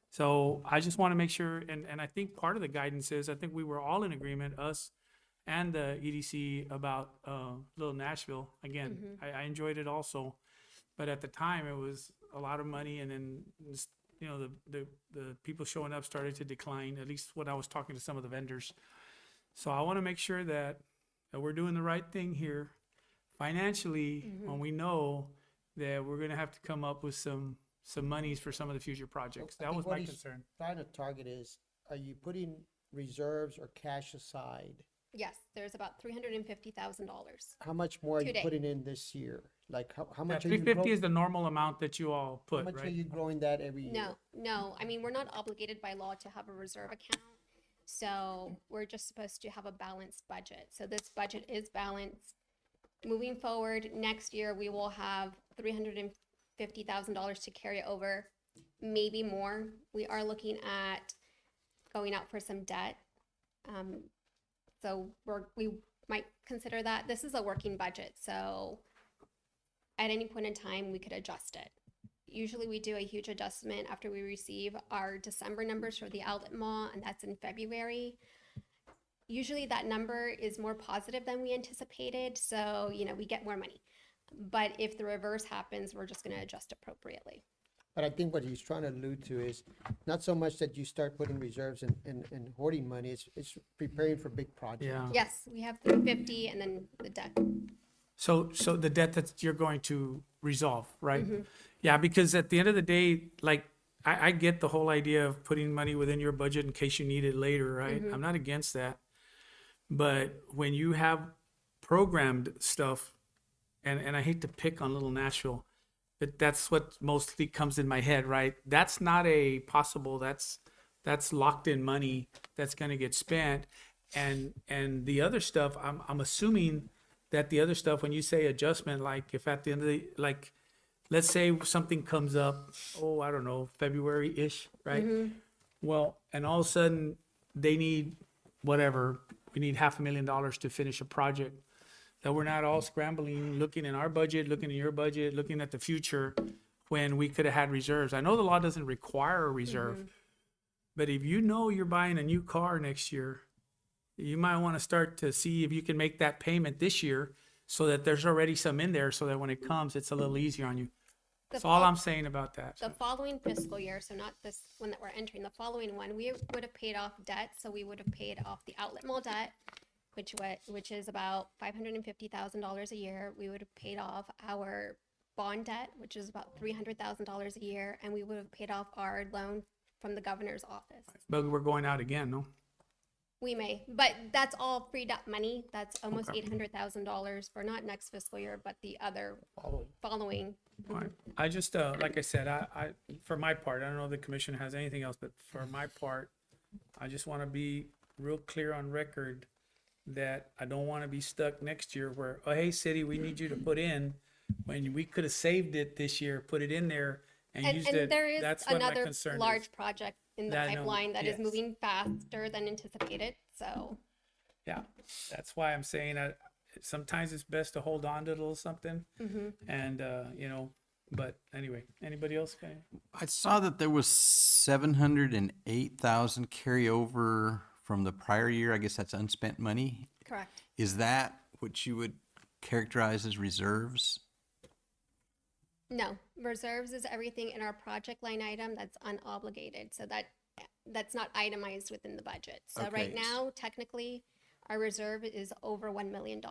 Speaker 1: So I just want to make sure, and I think part of the guidance is, I think we were all in agreement, us and the EDC, about Little Nashville. Again, I enjoyed it also, but at the time it was a lot of money, and then just, the people showing up started to decline. At least when I was talking to some of the vendors. So I want to make sure that we're doing the right thing here financially, when we know that we're going to have to come up with some monies for some of the future projects. That was my concern.
Speaker 7: Trying to target is, are you putting reserves or cash aside?
Speaker 12: Yes, there's about $350,000.
Speaker 7: How much more are you
Speaker 12: Today.
Speaker 7: putting in this year? Like, how
Speaker 1: Yeah,
Speaker 7: much are you
Speaker 1: 350 is
Speaker 7: growing?
Speaker 1: the normal amount that you all
Speaker 7: How
Speaker 1: put,
Speaker 7: much are
Speaker 1: right?
Speaker 7: you growing that every year?
Speaker 12: No, I mean, we're not obligated by law to have a reserve account. So we're just supposed to have a balanced budget. So this budget is balanced. Moving forward, next year, we will have $350,000 to carry over, maybe more. We are looking at going out for some debt. So we might consider that. This is a working budget, so at any point in time, we could adjust it. usually we do a huge adjustment after we receive our December numbers for the outlet mall, and that's in February. Usually that number is more positive than we anticipated, so, you know, we get more money. But if the reverse happens, we're just gonna adjust appropriately.
Speaker 7: But I think what he's trying to allude to is not so much that you start putting reserves and hoarding money, it's preparing for big projects.
Speaker 1: Yeah.
Speaker 12: Yes, we have 350 and then the debt.
Speaker 1: So the debt that you're going to resolve, right? Yeah, because at the end of the day, like, I get the whole idea of putting money within your budget in case you need it later, right? I'm not against that. But when you have programmed stuff, and I hate to pick on Little Nashville, but that's what mostly comes in my head, right? That's not a possible, that's locked in money that's gonna get spent. And the other stuff, I'm assuming that the other stuff, when you say adjustment, like if at the end of the, like, let's say something comes up, oh, I don't know, February-ish, right? Well, and all of a sudden they need whatever, we need $500,000 to finish a project. That we're not all scrambling, looking in our budget, looking in your budget, looking at the future when we could have had reserves. I know the law doesn't require a reserve, but if you know you're buying a new car next year, you might want to start to see if you can make that payment this year so that there's already some in there so that when it comes, it's a little easier on you. That's all I'm saying about that.
Speaker 12: The following fiscal year, so not this one that we're entering, the following one, we would have paid off debt, so we would have paid off the outlet mall debt, which is about $550,000 a year. We would have paid off our bond debt, which is about $300,000 a year, and we would have paid off our loan from the governor's office.
Speaker 1: But we're going out again, no?
Speaker 12: We may, but that's all freed up money. That's almost $800,000 for not next fiscal year, but the other following.
Speaker 1: Right. I just, like I said, I, for my part, I don't know if the commission has anything else, but for my part, I just want to be real clear on record that I don't want to be stuck next year where, oh, hey, city, we need you to put in, when we could have saved it this year, put it in there and used it.
Speaker 12: And there is
Speaker 1: That's what my
Speaker 12: another
Speaker 1: concern is.
Speaker 12: large project in the
Speaker 1: That I know,
Speaker 12: pipeline that is
Speaker 1: yes.
Speaker 12: moving faster than anticipated, so.
Speaker 1: Yeah, that's why I'm saying sometimes it's best to hold on to a little something. And, you know, but anyway, anybody else? Okay.
Speaker 2: I saw that there was 708,000 carryover from the prior year. I guess that's unspent money.
Speaker 12: Correct.
Speaker 2: Is that what you would characterize as reserves?
Speaker 12: No, reserves is everything in our project line item that's unobligated, so that's not itemized within the budget. So right
Speaker 2: Okay.
Speaker 12: now, technically, our reserve is over $1 million.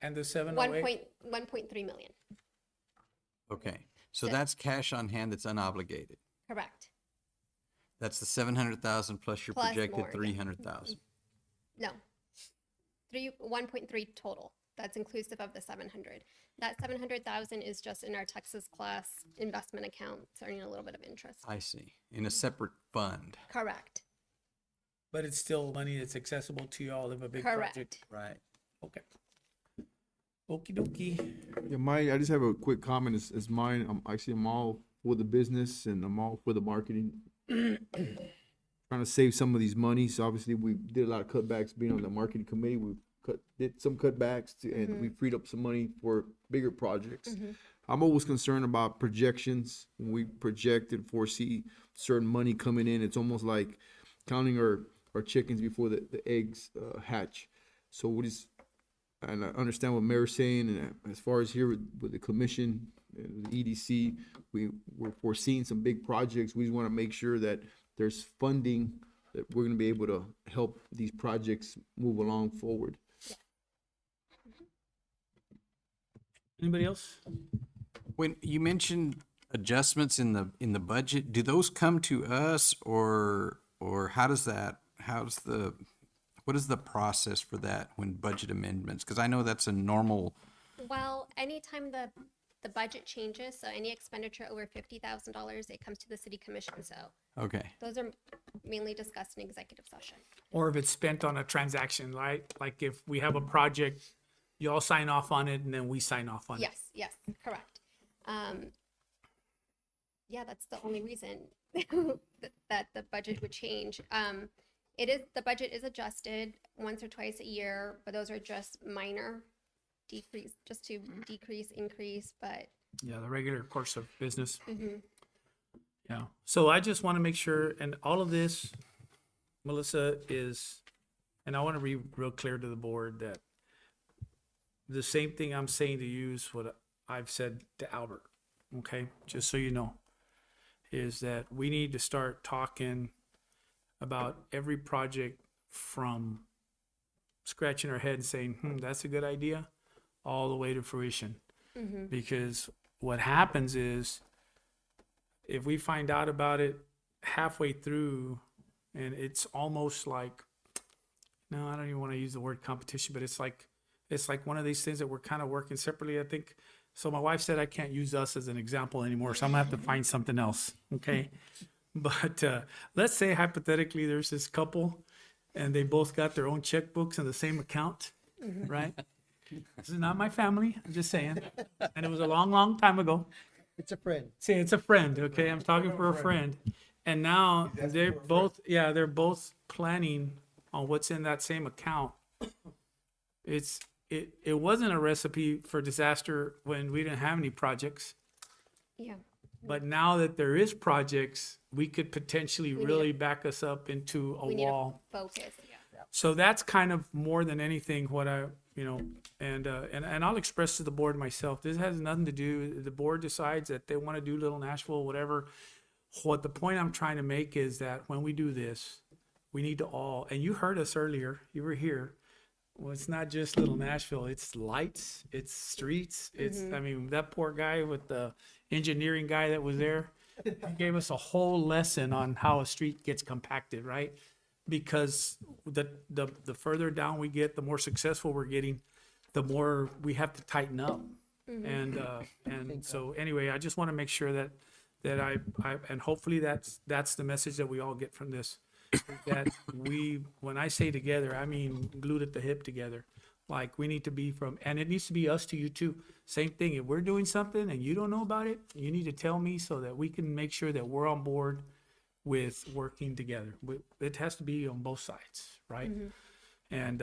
Speaker 1: And the 708?
Speaker 12: 1.3 million,
Speaker 2: Okay, so that's cash on hand that's unobligated.
Speaker 12: correct.
Speaker 2: That's the 700,000 plus your
Speaker 12: Plus
Speaker 2: projected
Speaker 12: more, yeah.
Speaker 2: 300,000.
Speaker 12: No, 1.3 total. That's inclusive of the 700. That 700,000 is just in our Texas class investment account, it's earning a little bit of interest.
Speaker 2: I see. In a separate fund.
Speaker 12: Correct,
Speaker 1: But it's still money that's accessible to y'all if a big project.
Speaker 12: correct.
Speaker 2: Right.
Speaker 1: Okay. Okie dokie.
Speaker 6: Yeah, I just have a quick comment as mine. I'm all for the business and I'm all for the marketing. Trying to save some of these monies. Obviously, we did a lot of cutbacks being on the marketing committee. We did some cutbacks and we freed up some money for bigger projects. I'm always concerned about projections. When we project and foresee certain money coming in, it's almost like counting our chickens before the eggs hatch. So and I understand what Mayor's saying, and as far as here with the commission, the EDC, we're foreseeing some big projects. We just want to make sure that there's funding that we're going to be able to help these projects move along forward.
Speaker 1: Anybody else?
Speaker 2: When you mentioned adjustments in the budget, do those come to us or what is the process for that when budget amendments? Because I know that's a normal.
Speaker 12: Well, anytime the budget changes, so any expenditure over $50,000, it comes to the city commission, so
Speaker 2: Okay.
Speaker 12: those are mainly discussed in executive session.
Speaker 1: Or if it's spent on a transaction, right? Like if we have a project, you all sign off on it and then we sign off on it.
Speaker 12: Yes, correct. Yeah, that's the only reason that the budget would change. The budget is adjusted once or twice a year, but those are just minor decrease, just to decrease, increase, but
Speaker 1: Yeah, the regular course of business.
Speaker 12: Mm-hmm.
Speaker 1: Yeah. So I just want to make sure, and all of this, Melissa, is, and I want to be real clear to the board that the same thing I'm saying to you is what I've said to Albert, okay? Just so you know, is that we need to start talking about every project from scratching our head and saying, that's a good idea, all the way to fruition.
Speaker 12: Mm-hmm.
Speaker 1: Because what happens is, if we find out about it halfway through, and it's almost like, no, I don't even want to use the word competition, but it's like one of these things that we're kind of working separately, I think. So my wife said I can't use us as an example anymore, so I'm gonna have to find something else, okay? But let's say hypothetically there's this couple and they both got their own checkbooks in the same account, right? This is not my family, I'm just saying. And it was a long, long time ago.
Speaker 7: It's a friend.
Speaker 1: See, it's a friend, okay? I'm talking for a friend. And now they're both planning on what's in that same account. It wasn't a recipe for disaster when we didn't have any projects.
Speaker 12: Yeah.
Speaker 1: But now that there is projects, we could potentially
Speaker 12: We need
Speaker 1: really back us up into a
Speaker 12: We need
Speaker 1: wall.
Speaker 12: to focus. Yeah.
Speaker 1: So that's kind of more than anything what I, and I'll express to the board myself, this has nothing to do, the board decides that they want to do Little Nashville, whatever. What the point I'm trying to make is that when we do this, we need to all, and you heard us earlier, you were here. Well, it's not just Little Nashville, it's lights, it's streets, it's, I mean, that poor guy with the engineering guy that was there, he gave us a whole lesson on how a street gets compacted, right? Because the further down we get, the more successful we're getting, the more we have to tighten up. And so anyway, I just want to make sure that I and hopefully that's the message that we all get from this. That when I say together, I mean glued at the hip together. Like we need to be and it needs to be us to you too. Same thing, if we're doing something and you don't know about it, you need to tell me so that we can make sure that we're on board with working together. It has to be on both sides, right? And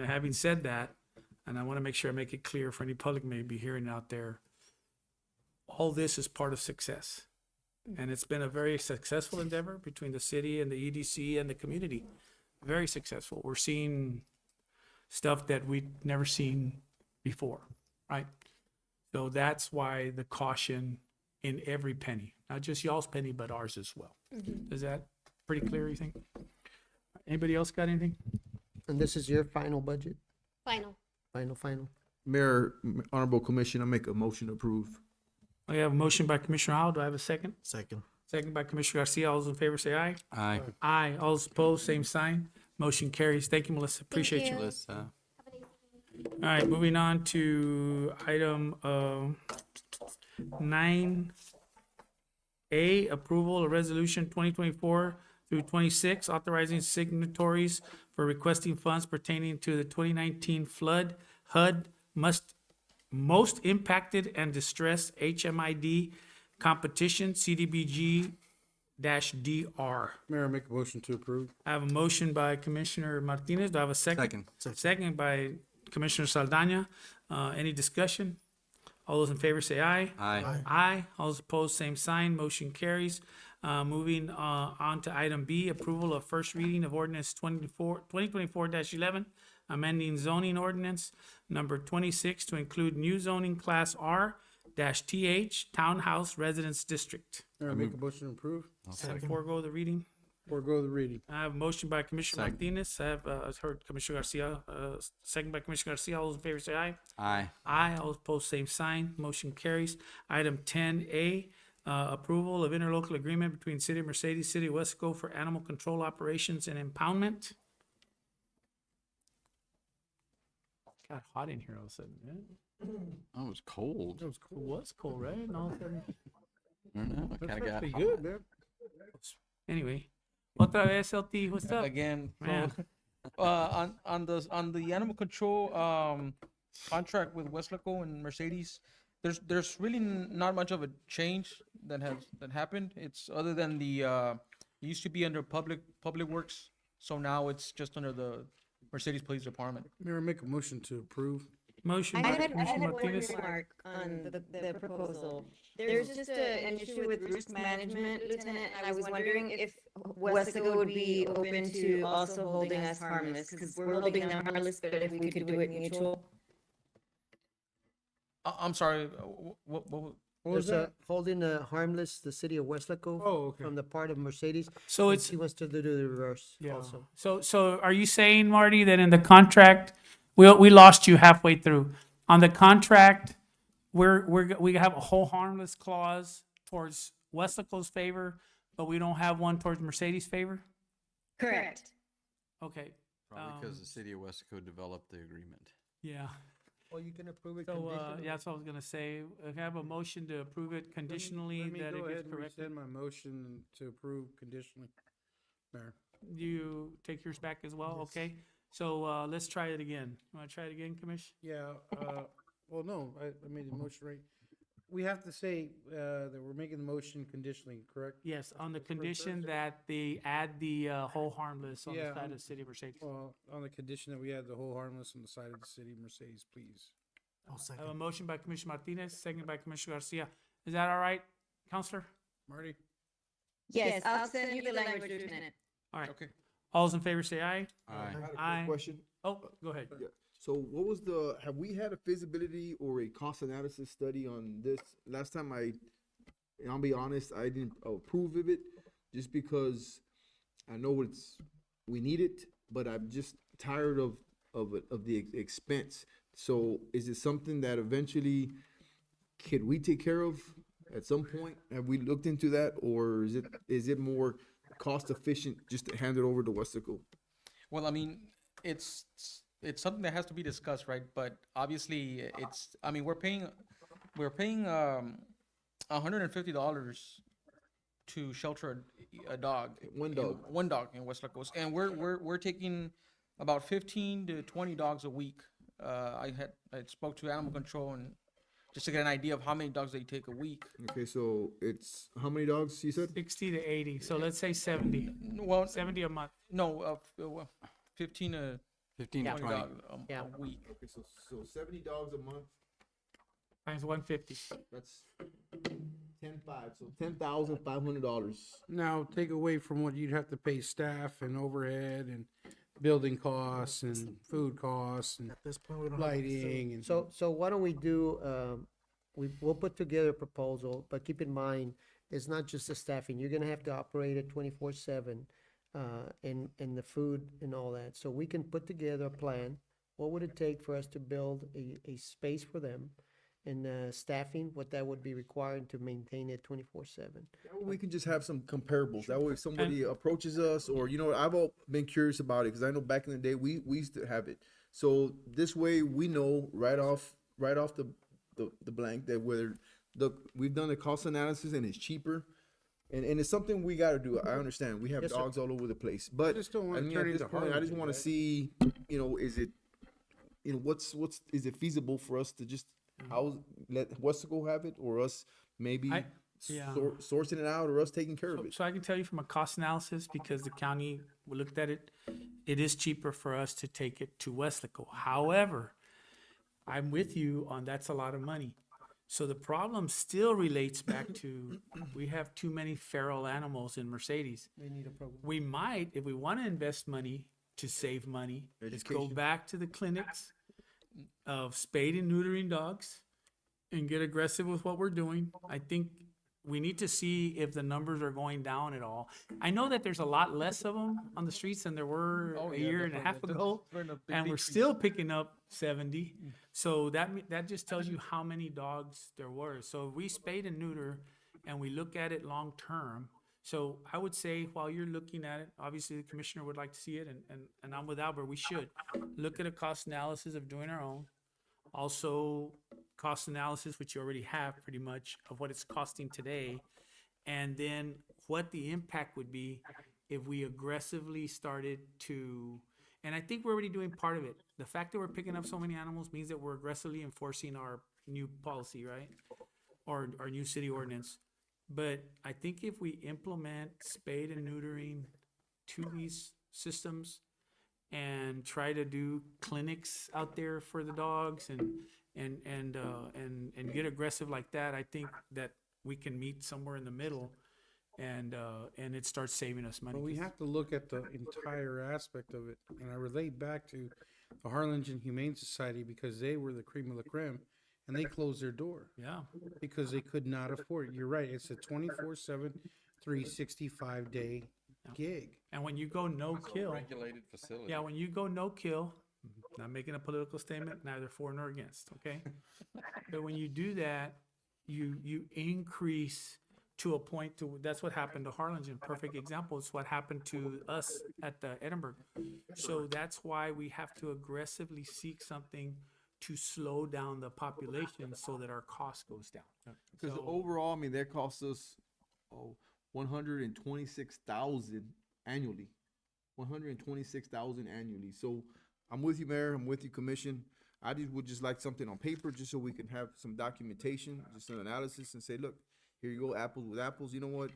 Speaker 1: having said that, and I want to make sure I make it clear for any public may be hearing out there, all this is part of success. And it's been a very successful endeavor between the city and the EDC and the community. Very successful. We're seeing stuff that we'd never seen before, right? So that's why the caution in every penny, not just y'all's penny, but ours as well. Is that pretty clear, you think? Anybody else got anything?
Speaker 7: And this is your final budget?
Speaker 12: Final.
Speaker 7: Final.
Speaker 6: Mayor, Honorable Commission, I make a motion to approve.
Speaker 1: I have a motion by Commissioner Howell. Do I have a second?
Speaker 7: Second.
Speaker 1: Second by Commissioner Garcia. All those in favor say aye.
Speaker 2: Aye.
Speaker 1: Aye. All those opposed, same sign. Motion carries. Thank you, Melissa. Appreciate you.
Speaker 12: you.
Speaker 2: Melissa.
Speaker 1: All right, moving on to item 9A, approval of resolution 2024 through 26, authorizing signatories for requesting funds pertaining to the 2019 flood HUD most impacted and distressed HMID competition, CDBG-DR.
Speaker 3: Mayor, make a motion to approve.
Speaker 1: I have a motion by Commissioner Martinez. Do I have a second? Second by Commissioner Saldana. Any discussion? All those in favor say aye.
Speaker 2: Aye.
Speaker 1: Aye. All those opposed, same sign. Motion carries. Moving on to item B, approval of first reading of ordinance 2024-11, amending zoning ordinance number 26 to include new zoning class R-TH Townhouse Residence District.
Speaker 3: Mayor, make a motion to approve.
Speaker 1: Forego the reading.
Speaker 3: Forego the reading.
Speaker 1: I have a motion by Commissioner
Speaker 2: Second.
Speaker 1: Martinez. I have heard Commissioner Garcia. Second by Commissioner Garcia. All those in favor say aye.
Speaker 2: Aye.
Speaker 1: Aye. All opposed, same sign. Motion carries. Item 10A, approval of interlocal agreement between City of Mercedes, City of Wesco for animal control operations and impoundment. Got hot in here all of a sudden. Yeah.
Speaker 2: Oh, it was cold.
Speaker 1: It was cold, right? And all of a sudden.
Speaker 2: I don't know. I kind of got
Speaker 3: Pretty
Speaker 2: hot.
Speaker 3: good, man.
Speaker 1: Anyway, otra vez, LT. What's up?
Speaker 4: Again,
Speaker 1: Man.
Speaker 4: on the animal control contract with Westlaco and Mercedes, there's really not much of a change that happened. It's other than it used to be under public works, so now it's just under the Mercedes Police Department.
Speaker 3: Mayor, make a motion to approve.
Speaker 1: Motion
Speaker 13: I
Speaker 1: by
Speaker 13: had
Speaker 1: Commissioner
Speaker 13: one
Speaker 1: Martinez.
Speaker 13: remark on the proposal. There's just an issue with risk management, Lieutenant, and I was wondering if Wesco would be open to also holding us harmless, because we're holding them harmless, but if we could do it mutual.
Speaker 4: I'm sorry, what,
Speaker 3: What was
Speaker 7: There's
Speaker 3: that?
Speaker 7: holding harmless the city of Westlaco
Speaker 3: Oh, okay.
Speaker 7: from the part of Mercedes.
Speaker 1: So
Speaker 7: and
Speaker 1: it's,
Speaker 7: She wants to do the reverse
Speaker 1: yeah.
Speaker 7: also.
Speaker 1: So are you saying, Marty, that in the contract, we lost you halfway through. On the contract, we have a whole harmless clause towards Westlaco's favor, but we don't have one towards Mercedes' favor?
Speaker 13: Correct.
Speaker 1: Okay.
Speaker 2: Probably because the city of Wesco developed the agreement.
Speaker 1: Yeah.
Speaker 7: Well, you can approve it
Speaker 1: So,
Speaker 7: conditionally.
Speaker 1: yeah, that's what I was gonna say. I have a motion to approve it conditionally
Speaker 3: Let me
Speaker 1: that
Speaker 3: go
Speaker 1: it
Speaker 3: ahead
Speaker 1: gets
Speaker 3: and
Speaker 1: corrected.
Speaker 3: rescind my motion to approve conditionally, Mayor.
Speaker 1: You take yours back as well, okay? So, let's try it again. You wanna try it again, Commish?
Speaker 3: Yeah, well, no, I made the motion right. We have to say, that we're making the motion conditionally, correct?
Speaker 1: Yes, on the
Speaker 3: That's what it
Speaker 1: condition
Speaker 3: says.
Speaker 1: that they add the, whole harmless on the
Speaker 3: Yeah,
Speaker 1: side
Speaker 3: on-
Speaker 1: of the city of Mercedes.
Speaker 3: Well, on the condition that we had the whole harmless on the side of the city of Mercedes, please.
Speaker 1: I have a motion by Commissioner Martinez, second by Commissioner Garcia. Is that all right, Counselor?
Speaker 3: Marty?
Speaker 13: Yes, I'll send you the language, Lieutenant.
Speaker 1: All right.
Speaker 4: Okay.
Speaker 1: All those in favor say aye.
Speaker 2: Aye.
Speaker 6: I had a quick
Speaker 1: Aye.
Speaker 6: question.
Speaker 1: Oh, go ahead.
Speaker 6: Yeah. So what was have we had a feasibility or a cost analysis study on this? Last time and I'll be honest, I didn't approve of it just because I know we need it, but I'm just tired of the expense. So is it something that eventually could we take care of at some point? Have we looked into that, or is it more cost efficient just to hand it over to Wesco?
Speaker 4: Well, I mean, it's something that has to be discussed, right? But obviously, I mean, we're paying $150 to shelter a dog.
Speaker 6: One dog.
Speaker 4: One dog in West Lacos, and we're taking about 15 to 20 dogs a week. I spoke to animal control and just to get an idea of how many dogs they take a week.
Speaker 6: Okay, so it's how many dogs you said?
Speaker 1: 60 to 80, so let's say 70.
Speaker 4: Well,
Speaker 1: 70 a month.
Speaker 4: no, 15 to
Speaker 2: 15 to
Speaker 4: 20
Speaker 2: 20.
Speaker 4: dogs a week.
Speaker 6: Okay, so 70 dogs a month.
Speaker 1: Times 150.
Speaker 6: That's 10,500. So $10,500.
Speaker 3: Now, take away from what you'd have to pay staff and overhead and building costs and food costs and lighting and.
Speaker 7: So why don't we do, we'll put together a proposal, but keep in mind, it's not just the staffing. You're gonna have to operate it 24/7, and the food and all that. So we can put together a plan. What would it take for us to build a space for them? And staffing, what that would be required to maintain it 24/7.
Speaker 6: That way we can just have some comparables. That way if somebody approaches us, or, I've all been curious about it because I know back in the day, we used to have it. So this way we know right off the blank that we've done the cost analysis and it's cheaper. And it's something we got to do. I understand. We have
Speaker 7: Yes, sir.
Speaker 6: dogs all over the place, but
Speaker 3: just don't wanna
Speaker 6: I mean,
Speaker 3: turn
Speaker 6: at this
Speaker 3: into
Speaker 6: point, I just
Speaker 3: Harlem,
Speaker 6: want to
Speaker 3: right?
Speaker 6: see, is it, is it feasible for us to just let Wesco have it, or us maybe
Speaker 1: yeah.
Speaker 6: sourcing it out, or us taking care of it?
Speaker 1: So I can tell you from a cost analysis, because the county looked at it, it is cheaper for us to take it to Westlaco. However, I'm with you on that's a lot of money. So the problem still relates back to, we have too many feral animals in Mercedes.
Speaker 7: They need a program.
Speaker 1: We might, if we want to invest money to save money, is go
Speaker 6: Education.
Speaker 1: back to the clinics of spade and neutering dogs and get aggressive with what we're doing. I think we need to see if the numbers are going down at all. I know that there's a lot less of them on the streets than there were
Speaker 4: Oh,
Speaker 1: a
Speaker 4: yeah,
Speaker 1: year and a half
Speaker 4: definitely.
Speaker 1: ago,
Speaker 4: There's been a big
Speaker 1: and we're
Speaker 4: decrease.
Speaker 1: still picking up 70. So that just tells you how many dogs there were. So if we spade and neuter and we look at it long term, so I would say while you're looking at it, obviously the commissioner would like to see it, and I'm with Albert, we should look at a cost analysis of doing our own. Also, cost analysis, which you already have pretty much, of what it's costing today, and then what the impact would be if we aggressively started to, and I think we're already doing part of it. The fact that we're picking up so many animals means that we're aggressively enforcing our new policy, right? Or our new city ordinance. But I think if we implement spade and neutering to these systems, and try to do clinics out there for the dogs and get aggressive like that, I think that we can meet somewhere in the middle and it starts saving us money.
Speaker 3: But we have to look at the entire aspect of it, and I relate back to the Harlingen Humane Society because they were the cream of the creme, and they closed their door
Speaker 1: Yeah,
Speaker 3: because they could not afford it. You're right, it's a 24/7, 365-day gig.
Speaker 1: and when you go no kill,
Speaker 2: Regulated facility.
Speaker 1: yeah, when you go no kill, not making a political statement, neither for nor against, okay? But when you do that, you increase to a point to, that's what happened to Harlingen. Perfect example. It's what happened to us at the Edinburgh. So that's why we have to aggressively seek something to slow down the population so that our cost goes down.
Speaker 6: Because
Speaker 1: So-
Speaker 6: overall, I mean, that costs us, 126,000 annually. 126,000 annually. So I'm with you, Mayor. I'm with you, Commission. I would just like something on paper, just so we can have some documentation, just an analysis, and say, look, here you go, apples with apples. You know what?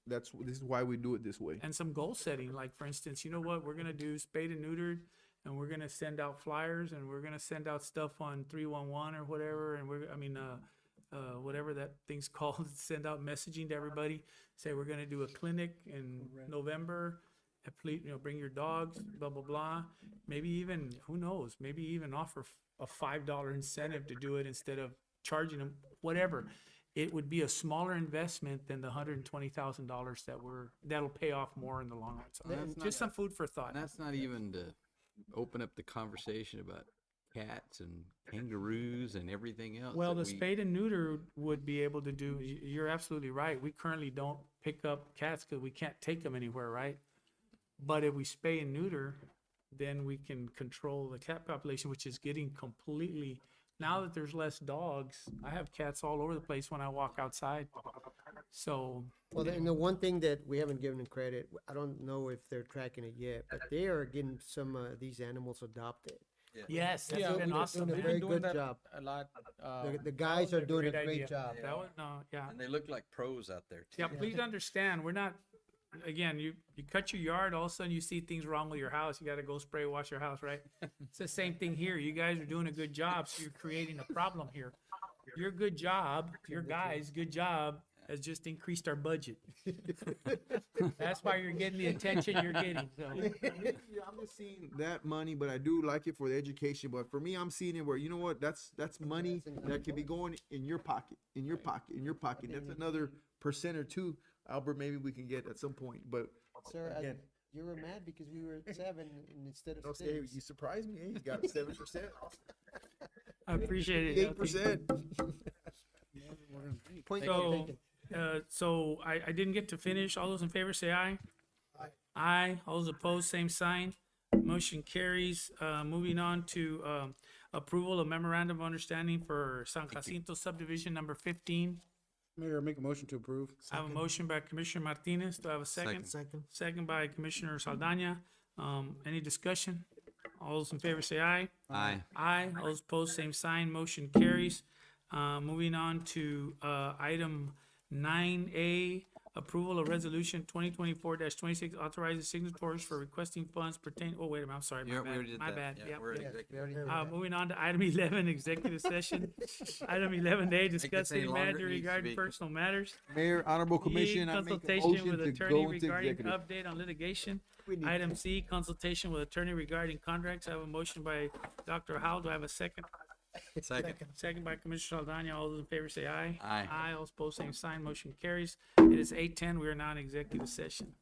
Speaker 6: This is why we do it this way.
Speaker 1: And some goal setting, like for instance, you know what, we're gonna do spayed and neutered, and we're gonna send out flyers, and we're gonna send out stuff on 311 or whatever, and whatever that thing's called, send out messaging to everybody, say we're gonna do a clinic in November, and please, bring your dogs, blah, blah, blah. Maybe even, who knows, maybe even offer a $5 incentive to do it instead of charging them, whatever. It would be a smaller investment than the $120,000 that'll pay off more in the long run. So
Speaker 2: That's not-
Speaker 1: just some food for thought.
Speaker 2: And that's not even to open up the conversation about cats and kangaroos and everything else.
Speaker 1: Well, the
Speaker 2: that we-
Speaker 1: spade and neuter would be able to do, you're absolutely right. We currently don't pick up cats because we can't take them anywhere, right? But if we spay and neuter, then we can control the cat population, which is getting completely, now that there's less dogs, I have cats all over the place when I walk outside. So,
Speaker 7: Well, and the one thing that we haven't given them credit, I don't know if they're tracking it yet, but they are getting some of these animals adopted.
Speaker 1: yes, that's
Speaker 4: Yeah,
Speaker 1: been
Speaker 7: they're
Speaker 1: awesome,
Speaker 7: doing a
Speaker 1: man.
Speaker 7: very
Speaker 4: doing
Speaker 7: good
Speaker 4: that
Speaker 7: job.
Speaker 4: a lot.
Speaker 7: The guys are doing a
Speaker 1: Great
Speaker 7: great
Speaker 1: idea.
Speaker 7: job.
Speaker 1: That was, no, yeah.
Speaker 2: And they look like pros out there too.
Speaker 1: Yeah, please understand, we're not, again, you cut your yard, all of a sudden you see things wrong with your house, you gotta go spray wash your house, right? It's the same thing here. You guys are doing a good job, so you're creating a problem here. Your good job, your guys' good job has just increased our budget. That's why you're getting the attention you're getting, so.
Speaker 6: I'm just seeing that money, but I do like it for the education. But for me, I'm seeing it where, you know what, that's money that can be going in your pocket, in your pocket, in your pocket. That's another percent or two, Albert, maybe we can get at some point. But
Speaker 7: Sir,
Speaker 6: again,
Speaker 7: you were mad because we were at 7 and instead
Speaker 6: I'll
Speaker 7: of
Speaker 6: say, hey,
Speaker 7: 6.
Speaker 6: you surprised me. Hey, you got 7%,
Speaker 1: I appreciate it.
Speaker 6: 8%.
Speaker 7: Point
Speaker 1: So,
Speaker 7: taken.
Speaker 1: So I didn't get to finish. All those in favor say aye. Aye. All those opposed, same sign. Motion carries. Moving on to approval of memorandum of understanding for San Jacinto subdivision number 15.
Speaker 3: Mayor, make a motion to approve.
Speaker 1: I have a motion by Commissioner Martinez. Do I have a second?
Speaker 7: Second.
Speaker 1: Second by Commissioner Saldana. Any discussion? All those in favor say aye.
Speaker 2: Aye.
Speaker 1: Aye. All those opposed, same sign. Motion carries. Moving on to item 9A, approval of resolution 2024-26, authorizing signatories for requesting funds pertaining, oh, wait a minute, I'm sorry,
Speaker 2: Yeah,
Speaker 1: my
Speaker 2: we already
Speaker 1: bad,
Speaker 2: did
Speaker 1: my
Speaker 2: that.
Speaker 1: bad.
Speaker 2: Yeah,
Speaker 1: Yep.
Speaker 2: we're in
Speaker 7: Yeah,
Speaker 2: executive.
Speaker 7: we already did that.
Speaker 1: Moving on to item 11, executive session. Item 11A, discuss
Speaker 2: this any
Speaker 1: city
Speaker 2: longer,
Speaker 1: manager
Speaker 2: it needs to
Speaker 1: regarding
Speaker 2: be-
Speaker 1: personal matters.
Speaker 6: Mayor, Honorable
Speaker 1: E,
Speaker 6: Commission, I make a
Speaker 1: consultation
Speaker 6: motion
Speaker 1: with
Speaker 6: to
Speaker 1: attorney
Speaker 6: go into
Speaker 1: regarding
Speaker 6: executive.
Speaker 1: update on litigation.
Speaker 7: We need-
Speaker 1: Item C, consultation with attorney regarding contracts. I have a motion by Dr. Howell. Do I have a second?
Speaker 2: Second.
Speaker 1: Second by Commissioner Saldana. All those in favor say aye.
Speaker 2: Aye.
Speaker 1: Aye. All opposed, same sign. Motion carries. It is 8:10. We are now in executive session.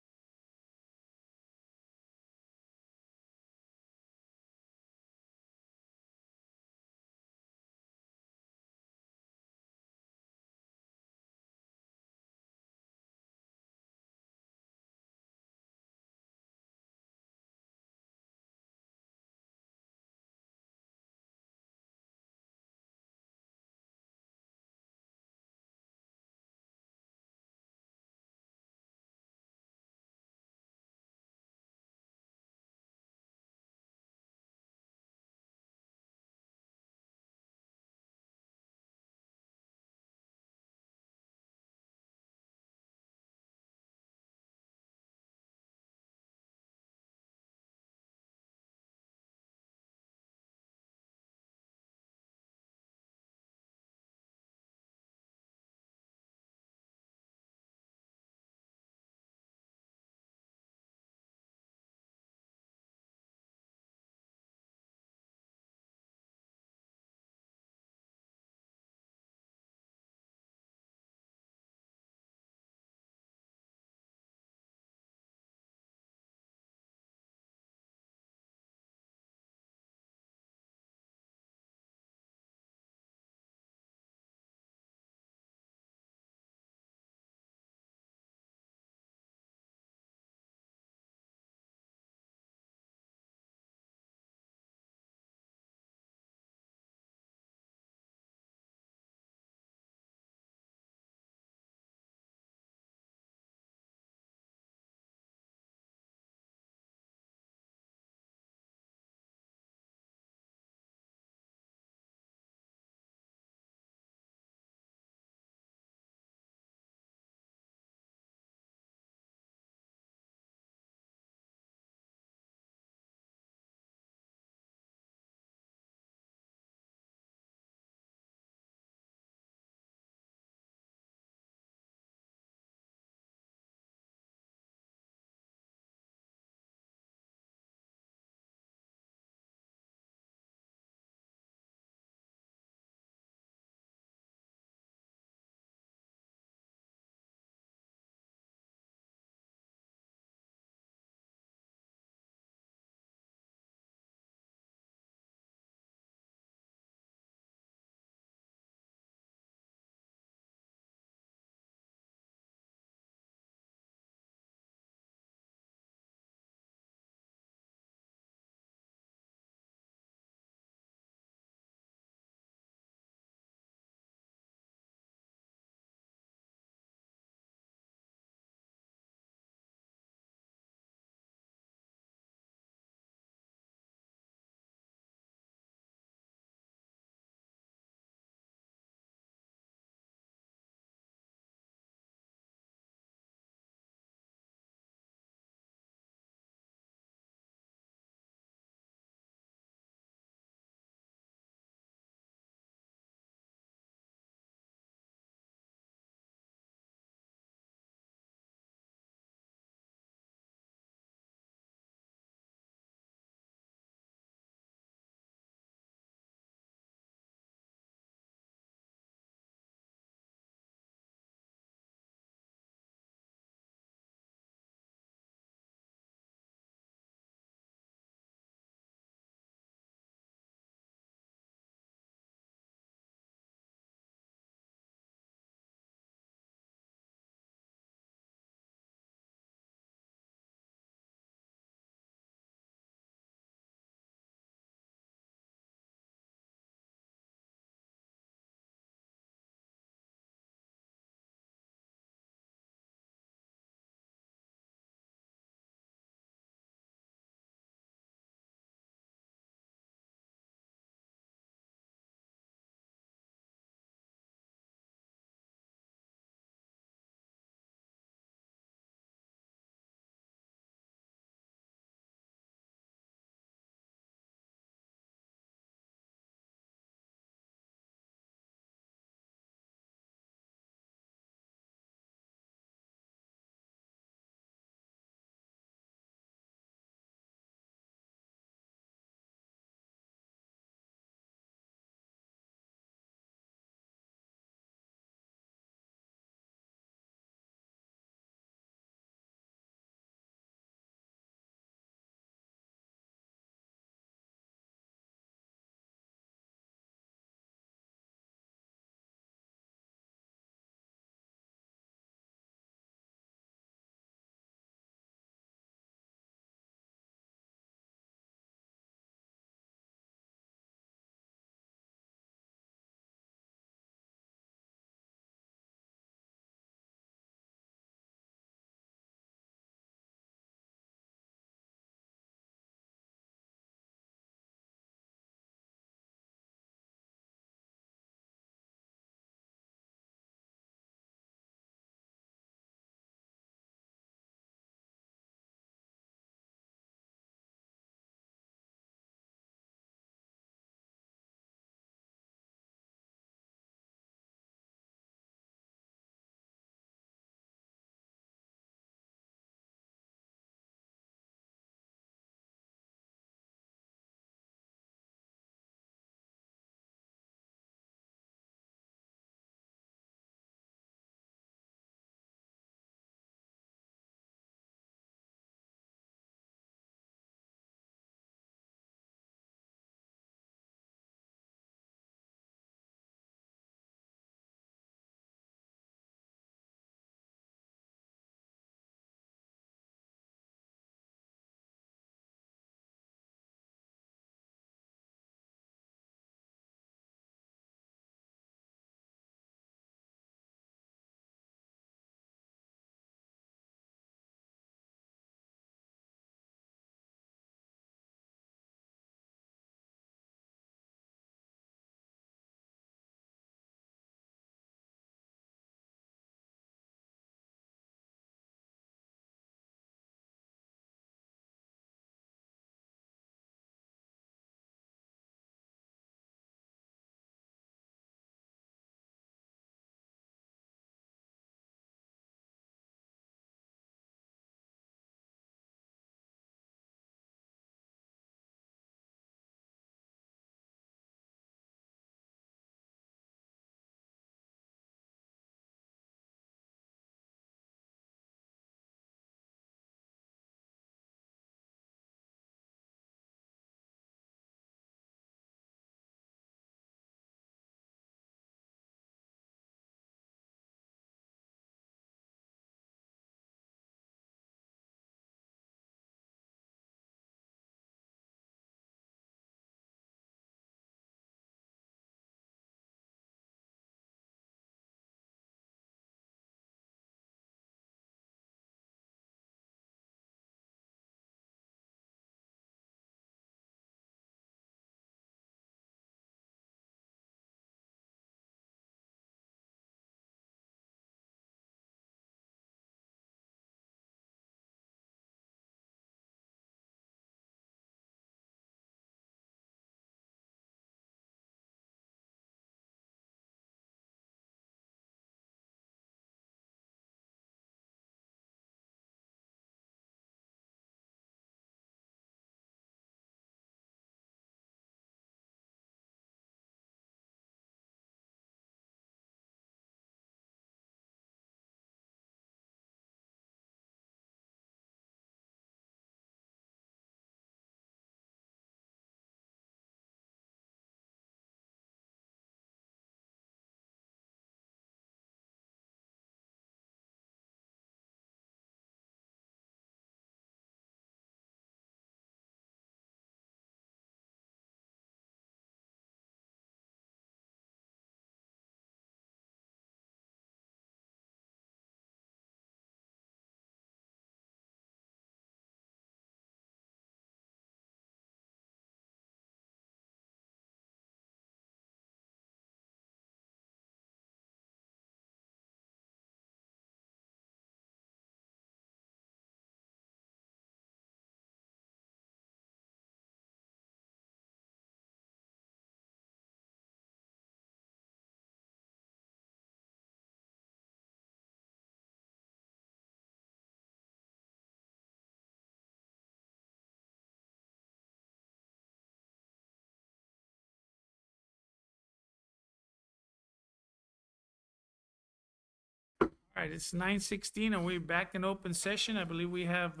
Speaker 1: All right, it's 9:16 and we're back in open session. I believe we have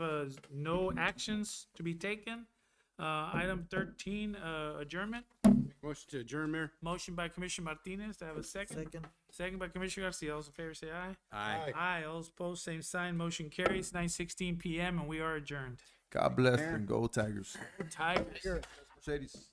Speaker 1: no actions to be taken. Item 13, adjournment.
Speaker 6: Motion to adjourn, Mayor.
Speaker 1: Motion by Commissioner Martinez. Do I have a second?
Speaker 7: Second.
Speaker 1: Second by Commissioner Garcia. All those in favor say aye.
Speaker 6: Aye.
Speaker 1: Aye. All those opposed, same sign. Motion carries. 9:16 PM and we are adjourned.
Speaker 14: God bless and go Tigers.
Speaker 1: Tigers.
Speaker 14: Mercedes.